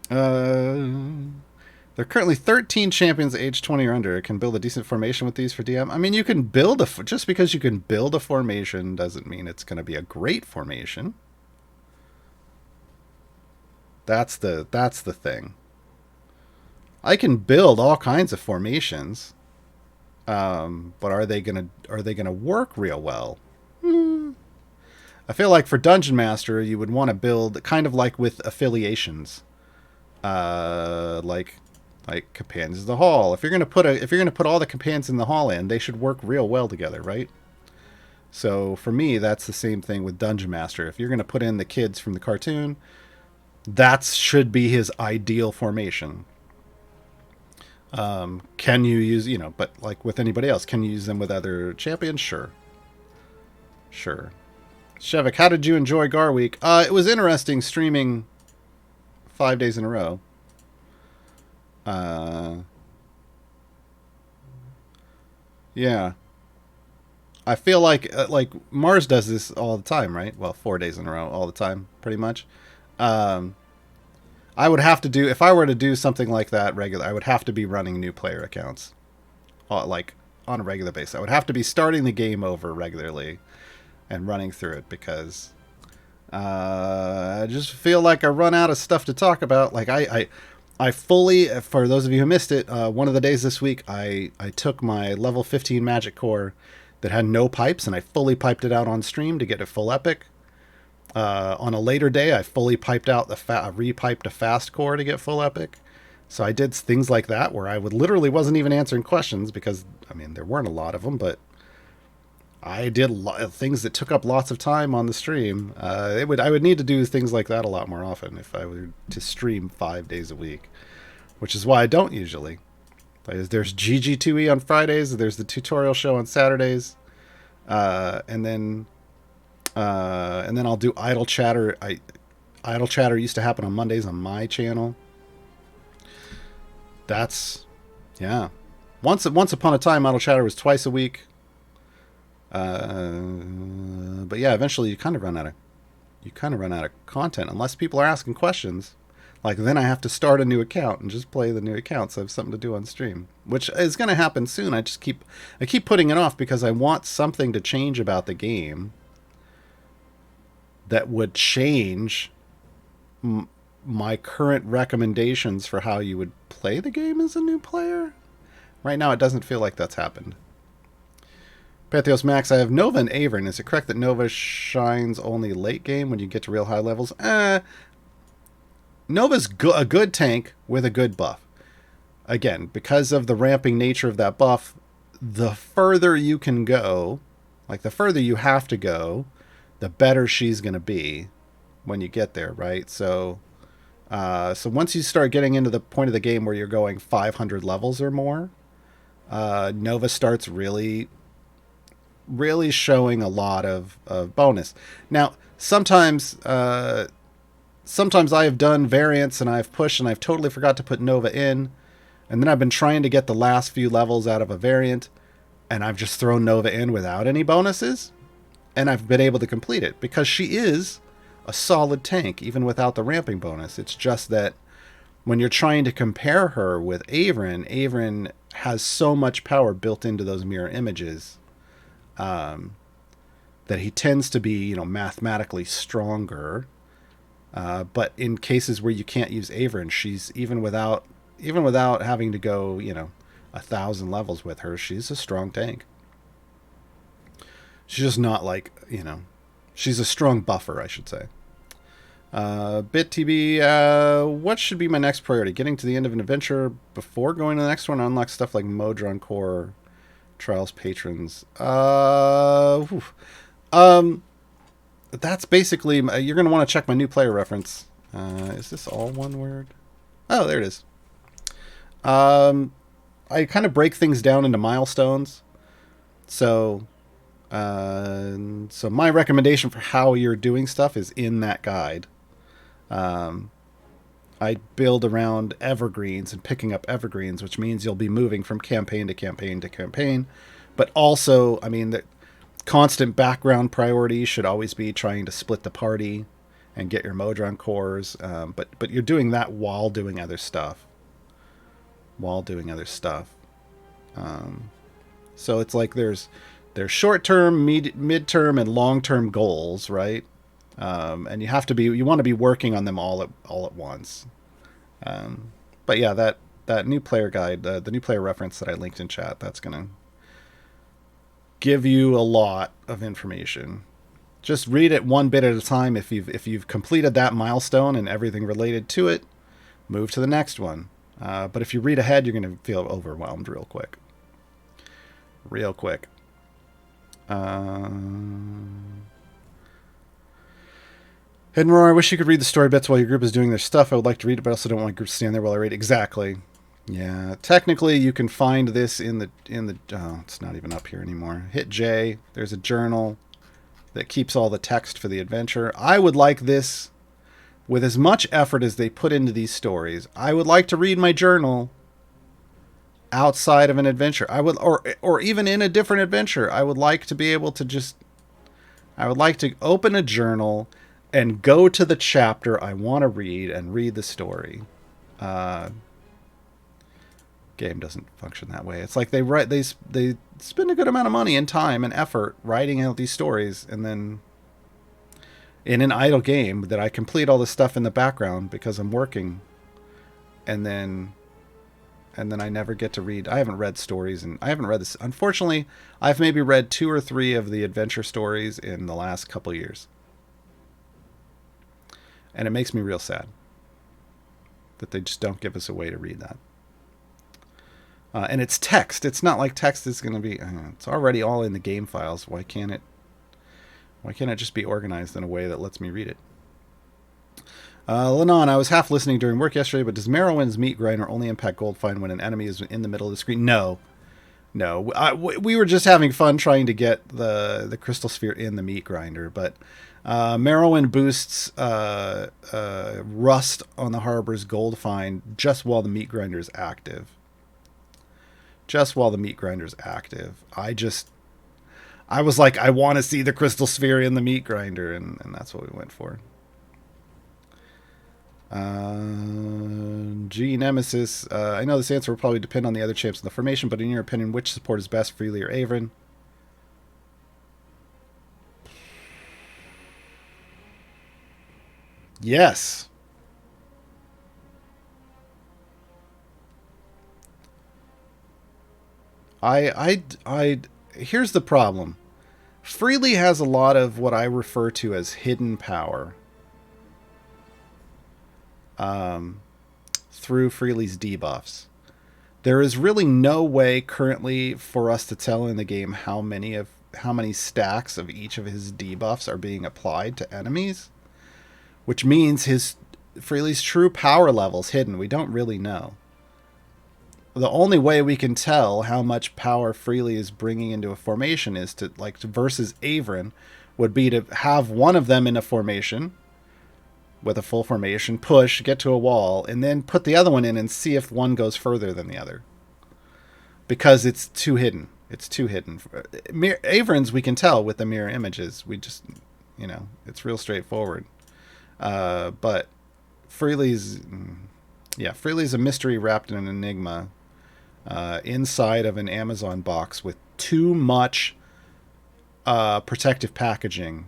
There are currently 13 champions age 20 or under. Can build a decent formation with these for DM. I mean, you can build just because you can build a formation doesn't mean it's going to be a great formation. That's the thing. I can build all kinds of formations, but are they gonna work real well? I feel like for Dungeon Master, you would want to build kind of like with affiliations, like Companions of the Hall. If you're gonna put all the companions in the hall in, they should work real well together, right? So for me, that's the same thing with Dungeon Master. If you're gonna put in the kids from the cartoon, that should be his ideal formation. Can you use, but like with anybody else, can you use them with other champions? Sure. Shevik, how did you enjoy Gar Week? It was interesting streaming 5 days in a row. Yeah. I feel like Mars does this all the time, right? Well, 4 days in a row, all the time, pretty much. I would have to do, if I were to do something like that regular, I would have to be running new player accounts, like on a regular basis. I would have to be starting the game over regularly and running through it because I just feel like I run out of stuff to talk about. Like I fully, for those of you who missed it, one of the days this week, I took my level 15 magic core that had no pipes and I fully piped it out on stream to get it full epic. On a later day, I fully piped out repiped a fast core to get full epic. So I did things like that where I literally wasn't even answering questions because, I mean, there weren't a lot of them, but I did things that took up lots of time on the stream. I would need to do things like that a lot more often if I were to stream 5 days a week, which is why I don't usually. There's GG2E on Fridays, there's the tutorial show on Saturdays, and then I'll do Idle Chatter. Idle Chatter used to happen on Mondays on my channel. Yeah. Once upon a time, Idle Chatter was twice a week. But yeah, eventually you kind of run out of content unless people are asking questions. Like then I have to start a new account and just play the new account so I have something to do on stream, which is going to happen soon. I keep putting it off because I want something to change about the game that would change my current recommendations for how you would play the game as a new player. Right now, it doesn't feel like that's happened. Patheos Max, I have Nova and Avern. Is it correct that Nova shines only late game when you get to real high levels? Nova's a good tank with a good buff. Again, because of the ramping nature of that buff, the further you can go, like the further you have to go the better she's going to be when you get there, right? So once you start getting into the point of the game where you're going 500 levels or more, Nova starts really, really showing a lot of bonus. Now, sometimes I have done variants and I've pushed and I've totally forgot to put Nova in, and then I've been trying to get the last few levels out of a variant, and I've just thrown Nova in without any bonuses, and I've been able to complete it because she is a solid tank even without the ramping bonus. It's just that when you're trying to compare her with Avrin has so much power built into those mirror images, that he tends to be, mathematically stronger. But in cases where you can't use Avrin, she's even without having to go, 1,000 levels with her, she's a strong tank. She's just not like, she's a strong buffer, I should say. BitTB, what should be my next priority? Getting to the end of an adventure before going to the next one? Unlock stuff like Modron Core, Trials Patrons. That's basically, you're going to want to check my new player reference. Is this all one word? Oh, there it is. I kind of break things down into milestones. So my recommendation for how you're doing stuff is in that guide. I build around evergreens and picking up evergreens, which means you'll be moving from campaign to campaign to campaign. But also, the constant background priority should always be trying to split the party and get your Modron cores. But you're doing that while doing other stuff. So it's like there's short-term, mid-term, and long-term goals, right? And you want to be working on them all at once. But yeah, that new player guide, the new player reference that I linked in chat, that's gonna give you a lot of information. Just read it one bit at a time. If you've completed that milestone and everything related to it, move to the next one. But if you read ahead, you're gonna feel overwhelmed real quick. Hidden Roar, I wish you could read the story bits while your group is doing their stuff. I would like to read it, but I also don't want my group to stand there while I read it. Exactly. Yeah, technically you can find this in the oh, it's not even up here anymore. Hit J. There's a journal that keeps all the text for the adventure. I would like this with as much effort as they put into these stories. I would like to read my journal outside of an adventure. I would, or even in a different adventure. I would like to be able to I would like to open a journal and go to the chapter I want to read and read the story. Game doesn't function that way. It's like they spend a good amount of money and time and effort writing out these stories, and then in an idle game that I complete all this stuff in the background because I'm working, and then I never get to read. I haven't read stories, and I haven't read this. Unfortunately, I've maybe read 2 or 3 of the adventure stories in the last couple years. And it makes me real sad that they just don't give us a way to read that. And it's text. It's not like text is going to be... it's already all in the game files. Why can't it just be organized in a way that lets me read it? Lennon, I was half listening during work yesterday, but does Merowyn's meat grinder only impact Goldfind when an enemy is in the middle of the screen? No. We were just having fun trying to get the crystal sphere in the meat grinder, but Merowyn boosts rust on the harbor's gold find just while the meat grinder is active. I was like, I want to see the crystal sphere in the meat grinder, and that's what we went for. G Nemesis, I know this answer will probably depend on the other champs in the formation, but in your opinion, which support is best, Freely or Avrin? Yes. Here's the problem. Freely has a lot of what I refer to as hidden power. Through Freely's debuffs. There is really no way currently for us to tell in the game how many of how many stacks of each of his debuffs are being applied to enemies, which means his Freely's true power level's hidden. We don't really know. The only way we can tell how much power Freely is bringing into a formation is to, like, versus Averin, would be to have one of them in a formation with a full formation, push, get to a wall, and then put the other one in and see if one goes further than the other. Because it's too hidden. It's too hidden. Averin's we can tell with the mirror images. We just, it's real straightforward. But Freely's a mystery wrapped in an enigma inside of an Amazon box with too much protective packaging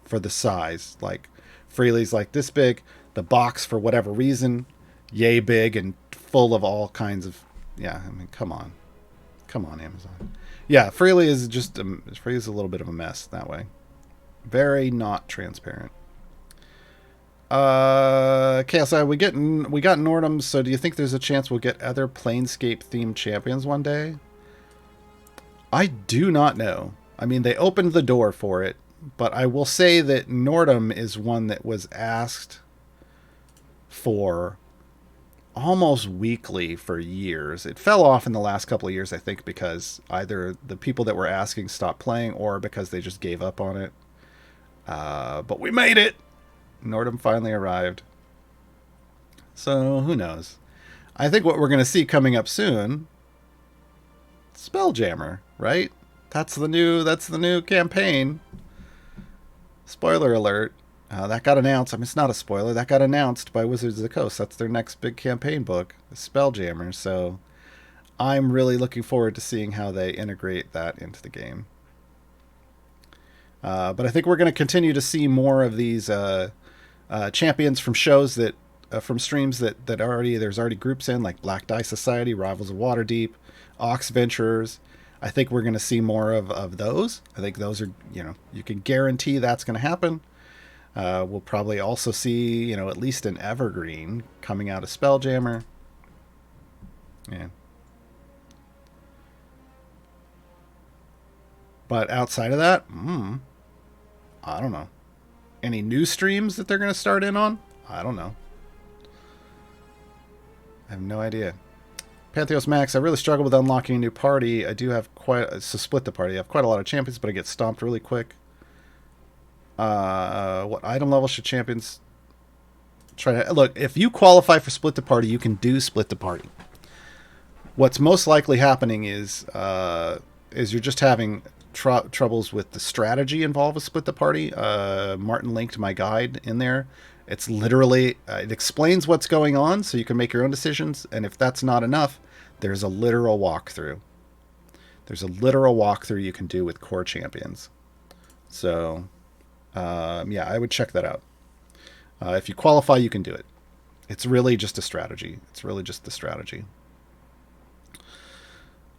for the size. Like, Freely's like this big. The box, for whatever reason, yay big and full of all kinds of... Yeah, I mean, come on. Come on, Amazon. Yeah, Freely is Freely's a little bit of a mess that way. Very not transparent. KSI, we got Nordum, so do you think there's a chance we'll get other Planescape themed champions one day? I do not know. I mean, they opened the door for it, but I will say that Nordum is one that was asked for almost weekly for years. It fell off in the last couple of years, I think, because either the people that were asking stopped playing or because they just gave up on it. But we made it! Nordum finally arrived. So, who knows? I think what we're going to see coming up soon... Spelljammer, right? That's the new campaign. Spoiler alert. That got announced. I mean, it's not a spoiler. That got announced by Wizards of the Coast. That's their next big campaign book, Spelljammer. So I'm really looking forward to seeing how they integrate that into the game. But I think we're going to continue to see more of these champions from shows that, from streams that there's already groups in, like Black Die Society, Rivals of Waterdeep, Ox Venturers. I think we're going to see more of those. I think those are, you can guarantee that's going to happen. We'll probably also see, at least an Evergreen coming out of Spelljammer. Yeah. But outside of that, I don't know. Any new streams that they're going to start in on? I don't know. I have no idea. Pantheos Max, I really struggle with unlocking a new party. I do have split the party. I have quite a lot of champions, but I get stomped really quick. What item level should champions try to... Look, if you qualify for split the party, you can do split the party. What's most likely happening is you're just having troubles with the strategy involved with split the party. Martin linked my guide in there. It's literally... it explains what's going on, so you can make your own decisions, and if that's not enough, there's a literal walkthrough. There's a literal walkthrough you can do with core champions. So... yeah, I would check that out. If you qualify, you can do it. It's really just a strategy. It's really just the strategy.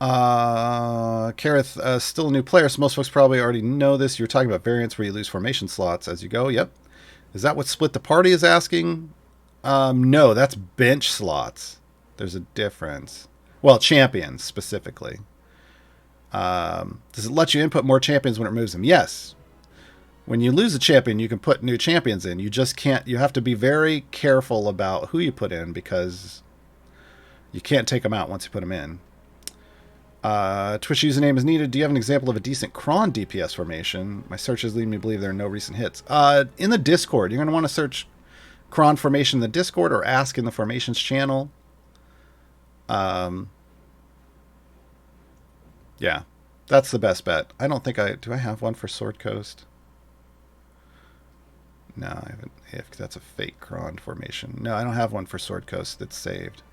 Kareth, still a new player, so most folks probably already know this. You're talking about variants where you lose formation slots as you go. Yep. Is that what Split the Party is asking? No, that's bench slots. There's a difference. Well, champions, specifically. Does it let you input more champions when it moves them? Yes. When you lose a champion, you can put new champions in. You just can't... You have to be very careful about who you put in because you can't take them out once you put them in. Twitch username is needed. Do you have an example of a decent Kron DPS formation? My searches lead me to believe there are no recent hits. In the Discord, you're going to want to search Kron formation in the Discord or ask in the formations channel. Yeah, that's the best bet. I don't think do I have one for Sword Coast? No, I haven't. If that's a fake Kron formation. No, I don't have one for Sword Coast that's saved.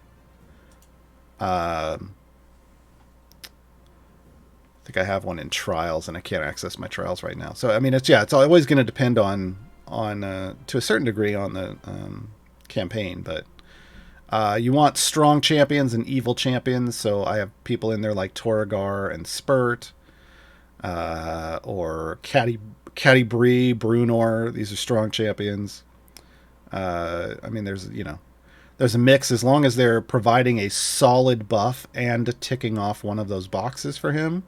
I think I have one in trials, and I can't access my trials right now. So I mean, it's always going to depend on to a certain degree on the campaign, but you want strong champions and evil champions. So I have people in there like Torrigar and Spurt, or Caddy Bree, Brunor. These are strong champions. I mean, there's a mix as long as they're providing a solid buff and ticking off one of those boxes for him.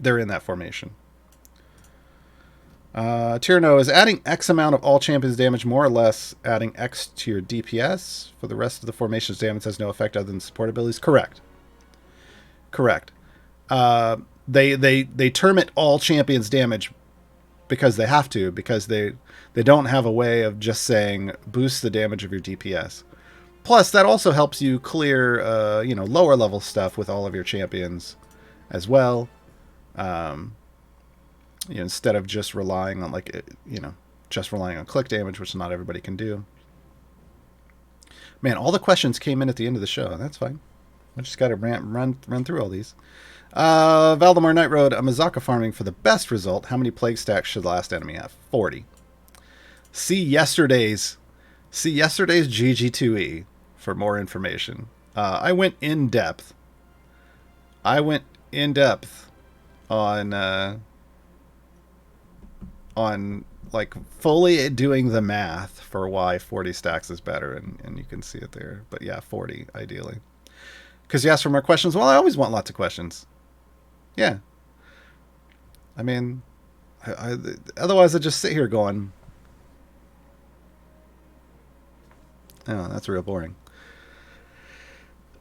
they're in that formation. Tyranno, is adding X amount of all champions damage more or less adding X to your DPS? For the rest of the formation's damage has no effect other than support abilities? Correct. Correct. They term it all champions damage because they have to, because they don't have a way of just saying boost the damage of your DPS. Plus, that also helps you clear lower level stuff with all of your champions as well. Instead of just relying on just relying on click damage, which not everybody can do. Man, all the questions came in at the end of the show. That's fine. I just got to run through all these. Valdemar Night Road, Amazaka farming for the best result. How many plague stacks should the last enemy have? 40. See yesterday's GG2E for more information. I went in depth on like fully doing the math for why 40 stacks is better, and you can see it there. But yeah, 40 ideally. Because you asked for more questions. Well, I always want lots of questions. Yeah. I mean, otherwise I just sit here going, oh, that's real boring.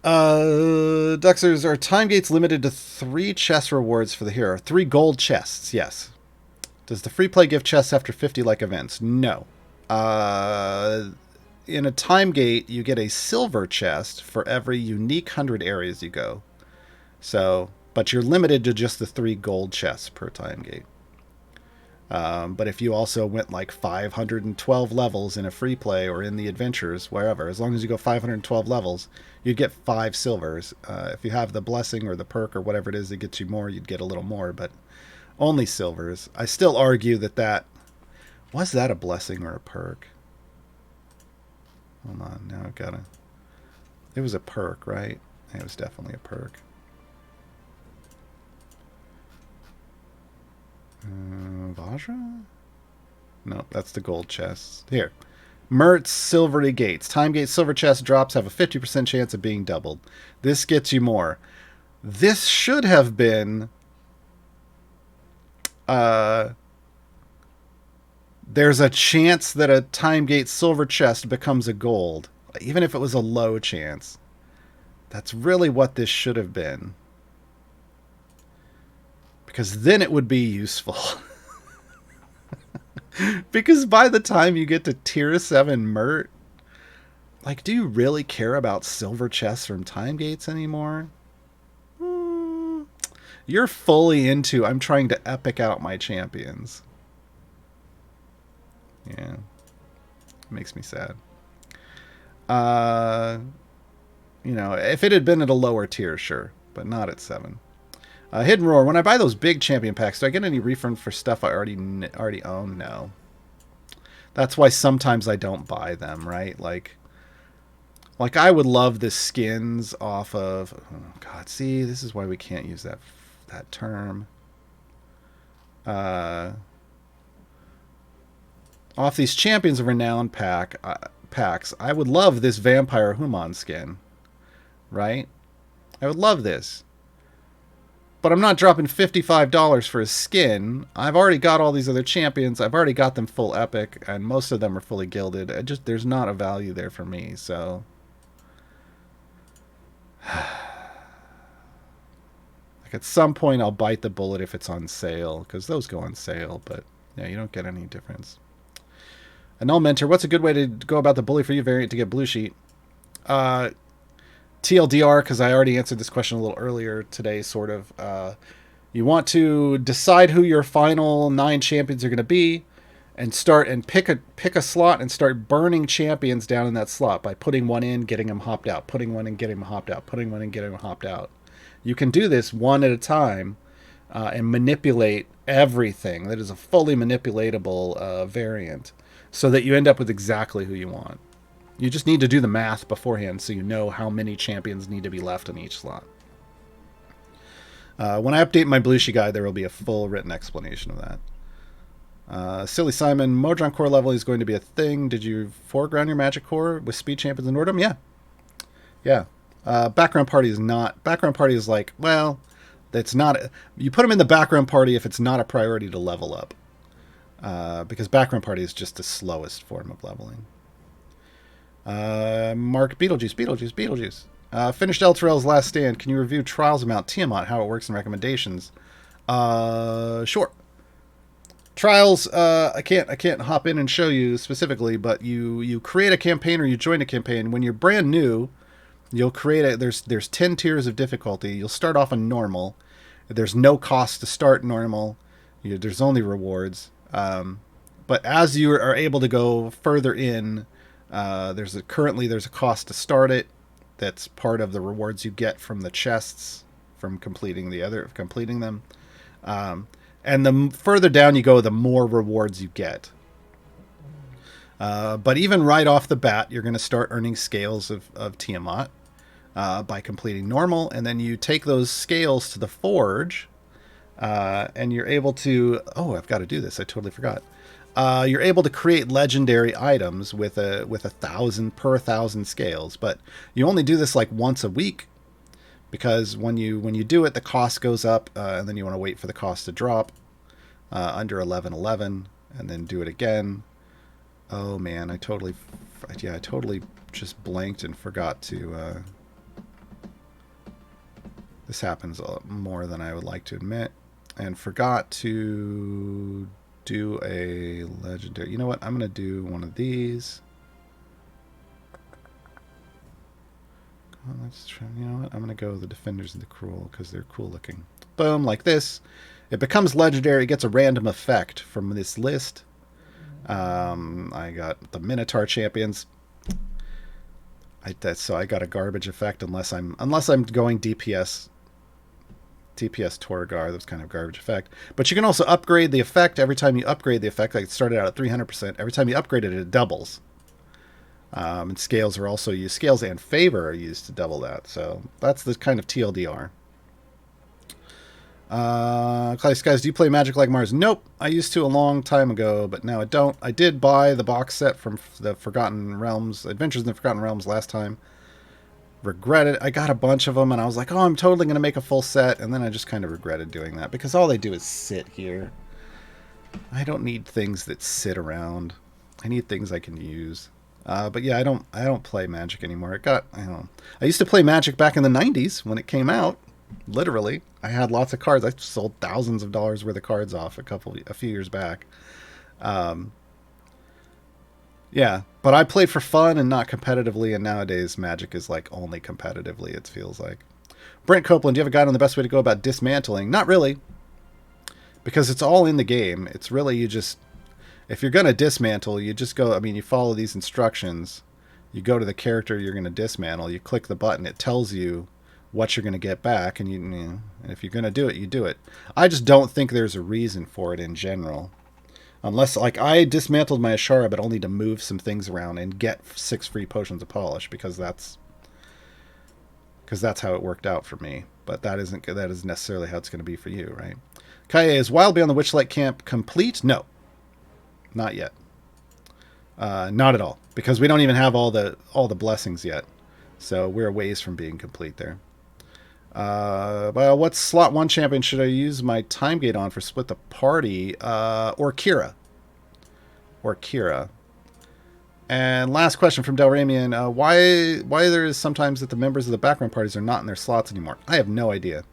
Duxers, are time gates limited to 3 chest rewards for the hero? 3 gold chests, yes. Does the free play give chests after 50 like events? No. In a time gate, you get a silver chest for every unique 100 areas you go. So, but you're limited to just the 3 gold chests per time gate. But if you also went like 512 levels in a free play or in the adventures, wherever, as long as you go 512 levels, you'd get 5 silvers. If you have the blessing or the perk or whatever it is that gets you more, you'd get a little more, but only silvers. I still argue that was that a blessing or a perk? Hold on, now I've gotta. It was a perk, right? It was definitely a perk. Vajra? No, that's the gold chest. Here. Mert's Silvery Gates. Time Gate Silver Chest drops have a 50% chance of being doubled. This gets you more. This should have been... there's a chance that a Time Gate Silver Chest becomes a gold. Even if it was a low chance. That's really what this should have been. Because then it would be useful. Because by the time you get to tier 7 Mert, like, do you really care about silver chests from time gates anymore? You're fully into, I'm trying to epic out my champions. Yeah. It makes me sad. If it had been at a lower tier, sure. But not at 7. Hidden Roar. When I buy those big champion packs, do I get any refund for stuff I already own? No. That's why sometimes I don't buy them, right? Like I would love the skins off of... Oh, God, see, this is why we can't use that term. Off these Champions of Renown packs, I would love this Vampire Human skin, right? I would love this. But I'm not dropping $55 for a skin. I've already got all these other champions. I've already got them full epic, and most of them are fully gilded. There's not a value there for me, so... Like, at some point, I'll bite the bullet if it's on sale, because those go on sale, but yeah, you don't get any difference. A Null Mentor, what's a good way to go about the Bully for You variant to get blue sheet? TLDR, because I already answered this question a little earlier today, sort of. You want to decide who your final 9 champions are going to be, and pick a slot and start burning champions down in that slot by putting one in, getting them hopped out, putting one in, getting them hopped out, putting one in, getting them hopped out. You can do this one at a time and manipulate everything. That is a fully manipulatable variant, so that you end up with exactly who you want. You just need to do the math beforehand so you know how many champions need to be left in each slot. When I update my Belushi guide, there will be a full written explanation of that. Silly Simon, Modron core level is going to be a thing. Did you foreground your magic core with speed champions in Nordum? Yeah. Background party is not. Background party is like, well, That's not. You put them in the background party if it's not a priority to level up, because background party is just the slowest form of leveling. Mark Beetlejuice. Finished Elturel's Last Stand. Can you review Trials of Mount Tiamat, how it works, and recommendations? Sure. Trials, I can't hop in and show you specifically, but you create a campaign or you join a campaign. When you're brand new, you'll create there's 10 tiers of difficulty. You'll start off on normal. There's no cost to start normal. There's only rewards. But as you are able to go further in, there's a cost to start it. That's part of the rewards you get from the chests from completing them. And the further down you go, the more rewards you get. But even right off the bat, you're going to start earning scales of Tiamat by completing normal. And then you take those scales to the forge, and you're able to... Oh, I've got to do this. I totally forgot. You're able to create legendary items with 1,000 per 1,000 scales. But you only do this like once a week. Because when you do it, the cost goes up, and then you want to wait for the cost to drop under 1111, and then do it again. Oh man, I totally just blanked and forgot to. This happens more than I would like to admit, and forgot to do a legendary. You know what? I'm gonna do one of these. Let's try. You know what? I'm going to go with the Defenders of the Cruel because they're cool looking. Boom, like this. It becomes legendary. It gets a random effect from this list. I got the Minotaur champions. So I got a garbage effect unless I'm going DPS Torgar. That's kind of garbage effect. But you can also upgrade the effect every time you upgrade the effect. Like it started out at 300%. Every time you upgrade it, it doubles. And scales are also used. Scales and favor are used to double that. So that's the kind of TLDR. Clay Skies, do you play Magic like Mars? Nope. I used to a long time ago, but now I don't. I did buy the box set from the Forgotten Realms, Adventures in the Forgotten Realms last time. Regretted. I got a bunch of them, and I was like, oh, I'm totally going to make a full set. And then I just kind of regretted doing that because all they do is sit here. I don't need things that sit around. I need things I can use. But yeah, I don't play Magic anymore. I used to play Magic back in the 90s when it came out. Literally, I had lots of cards. I sold thousands of dollars worth of cards off a few years back. Yeah, but I played for fun and not competitively, and nowadays Magic is like only competitively, it feels like. Brent Copeland, do you have a guide on the best way to go about dismantling? Not really, because it's all in the game. It's really if you're going to dismantle, you just go, you follow these instructions. You go to the character you're going to dismantle. You click the button. It tells you what you're going to get back. And and if you're going to do it, you do it. I just don't think there's a reason for it in general. Unless, like, I dismantled my Ashara, but only to move some things around and get 6 free potions of polish, because that's how it worked out for me. But that isn't necessarily how it's going to be for you, right? Kaye, is Wild Beyond the Witchlight Camp complete? No. Not yet. Not at all, because we don't even have all the blessings yet, so we're a ways from being complete there. Well, what slot 1 champion should I use my time gate on for split the party? Or Kira. And last question from Del Ramian: why there is sometimes that the members of the background parties are not in their slots anymore? I have no idea.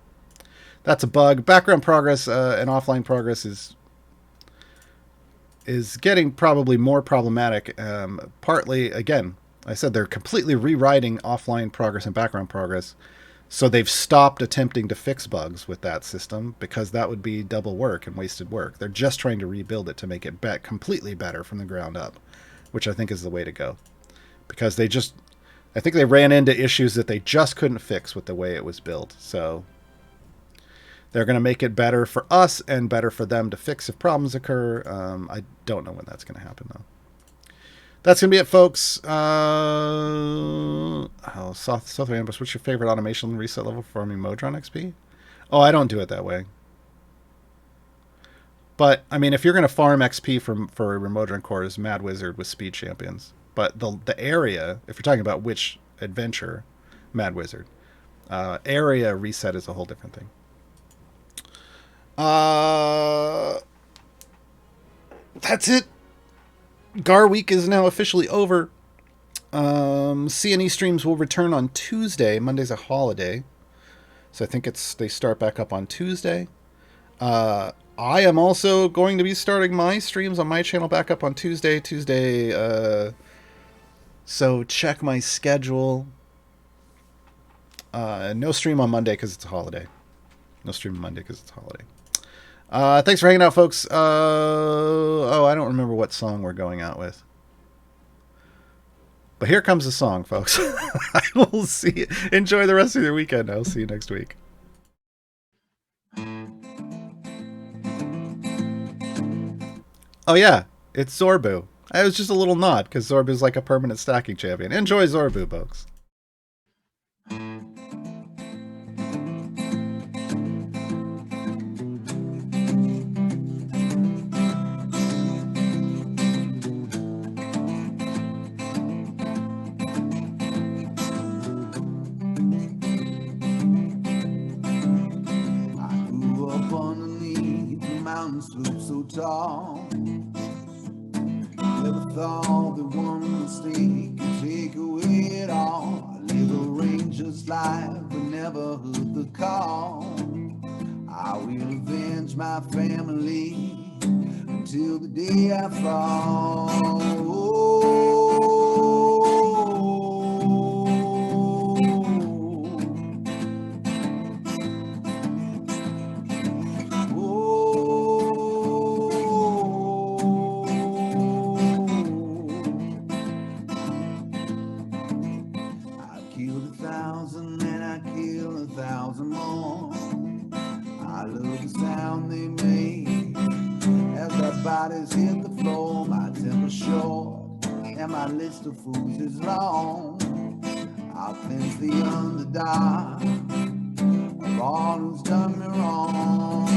That's a bug. Background progress and offline progress is getting probably more problematic. Partly, again, I said they're completely rewriting offline progress and background progress. So they've stopped attempting to fix bugs with that system because that would be double work and wasted work. They're just trying to rebuild it to make it completely better from the ground up, which I think is the way to go. Because I think they ran into issues that they just couldn't fix with the way it was built. So they're going to make it better for us and better for them to fix if problems occur. I don't know when that's going to happen, though. That's going to be it, folks. Southern Ambush, what's your favorite automation reset level for farming Modron XP? Oh, I don't do it that way. But, if you're going to farm XP for Modron cores, Mad Wizard with Speed Champions. But the area, if you're talking about which adventure, Mad Wizard. Area reset is a whole different thing. That's it. Gar week is now officially over. CNE streams will return on Tuesday. Monday's a holiday, so I think they start back up on Tuesday. I am also going to be starting my streams on my channel back up on Tuesday. So check my schedule. No stream on Monday because it's a holiday. Thanks for hanging out, folks. I don't remember what song we're going out with. But here comes the song, folks. I will see you. Enjoy the rest of your weekend. I'll see you next week. Oh, yeah. It's Zorbu. It was just a little nod because Zorbu's like a permanent stacking champion. Enjoy Zorbu, folks.
Sloop so tall, never thought that one mistake could take away it all. I live a ranger's life but never heard the call. I will avenge my family until the day I fall. Bodies hit the floor, my temper's short, and my list of fools is long. I'll cleanse the underdog of all who's done me wrong.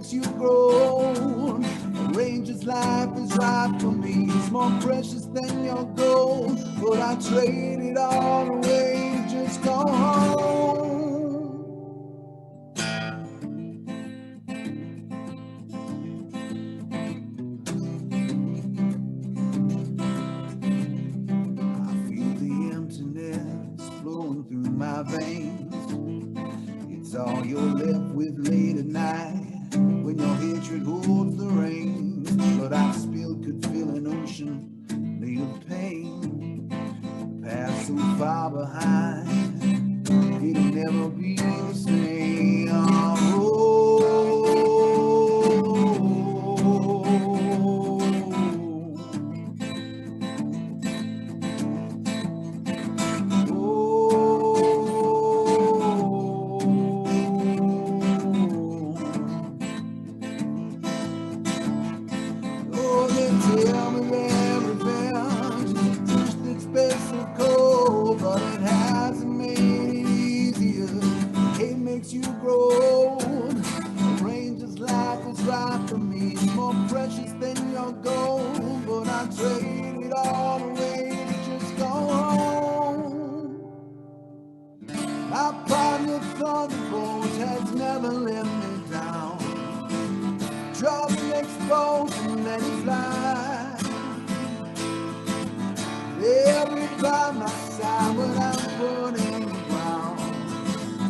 You grow, a ranger's life is right for me. It's more precious than your gold, but I trade it all away to just go home. I feel the emptiness flowing through my veins. It's all you're left with late at night, when your hatred holds the reins. But I still could feel an ocean made of pain. Past so far behind, it'll never be the same. You grow, a ranger's life is right for me. It's more precious than your gold, but I trade it all away to just go home. My partner Thunderbolt has never let me down. Drop and expose and let it fly. They'll be by my side when I'm putting the ground.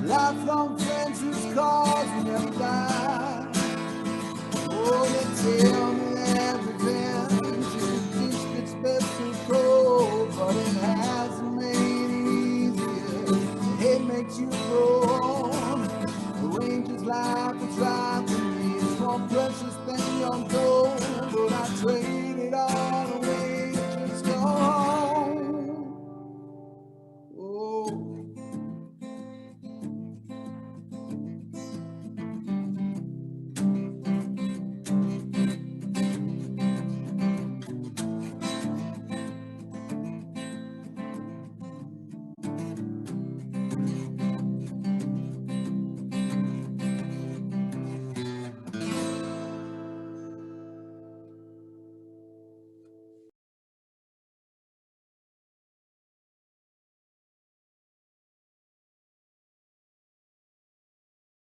Lifelong friends whose cause will never die. Oh, they tell me that revenge is a dish that's best to cold, but it hasn't made it easier. It makes you grow. The ranger's life is right for me. It's more precious than your gold, but I trade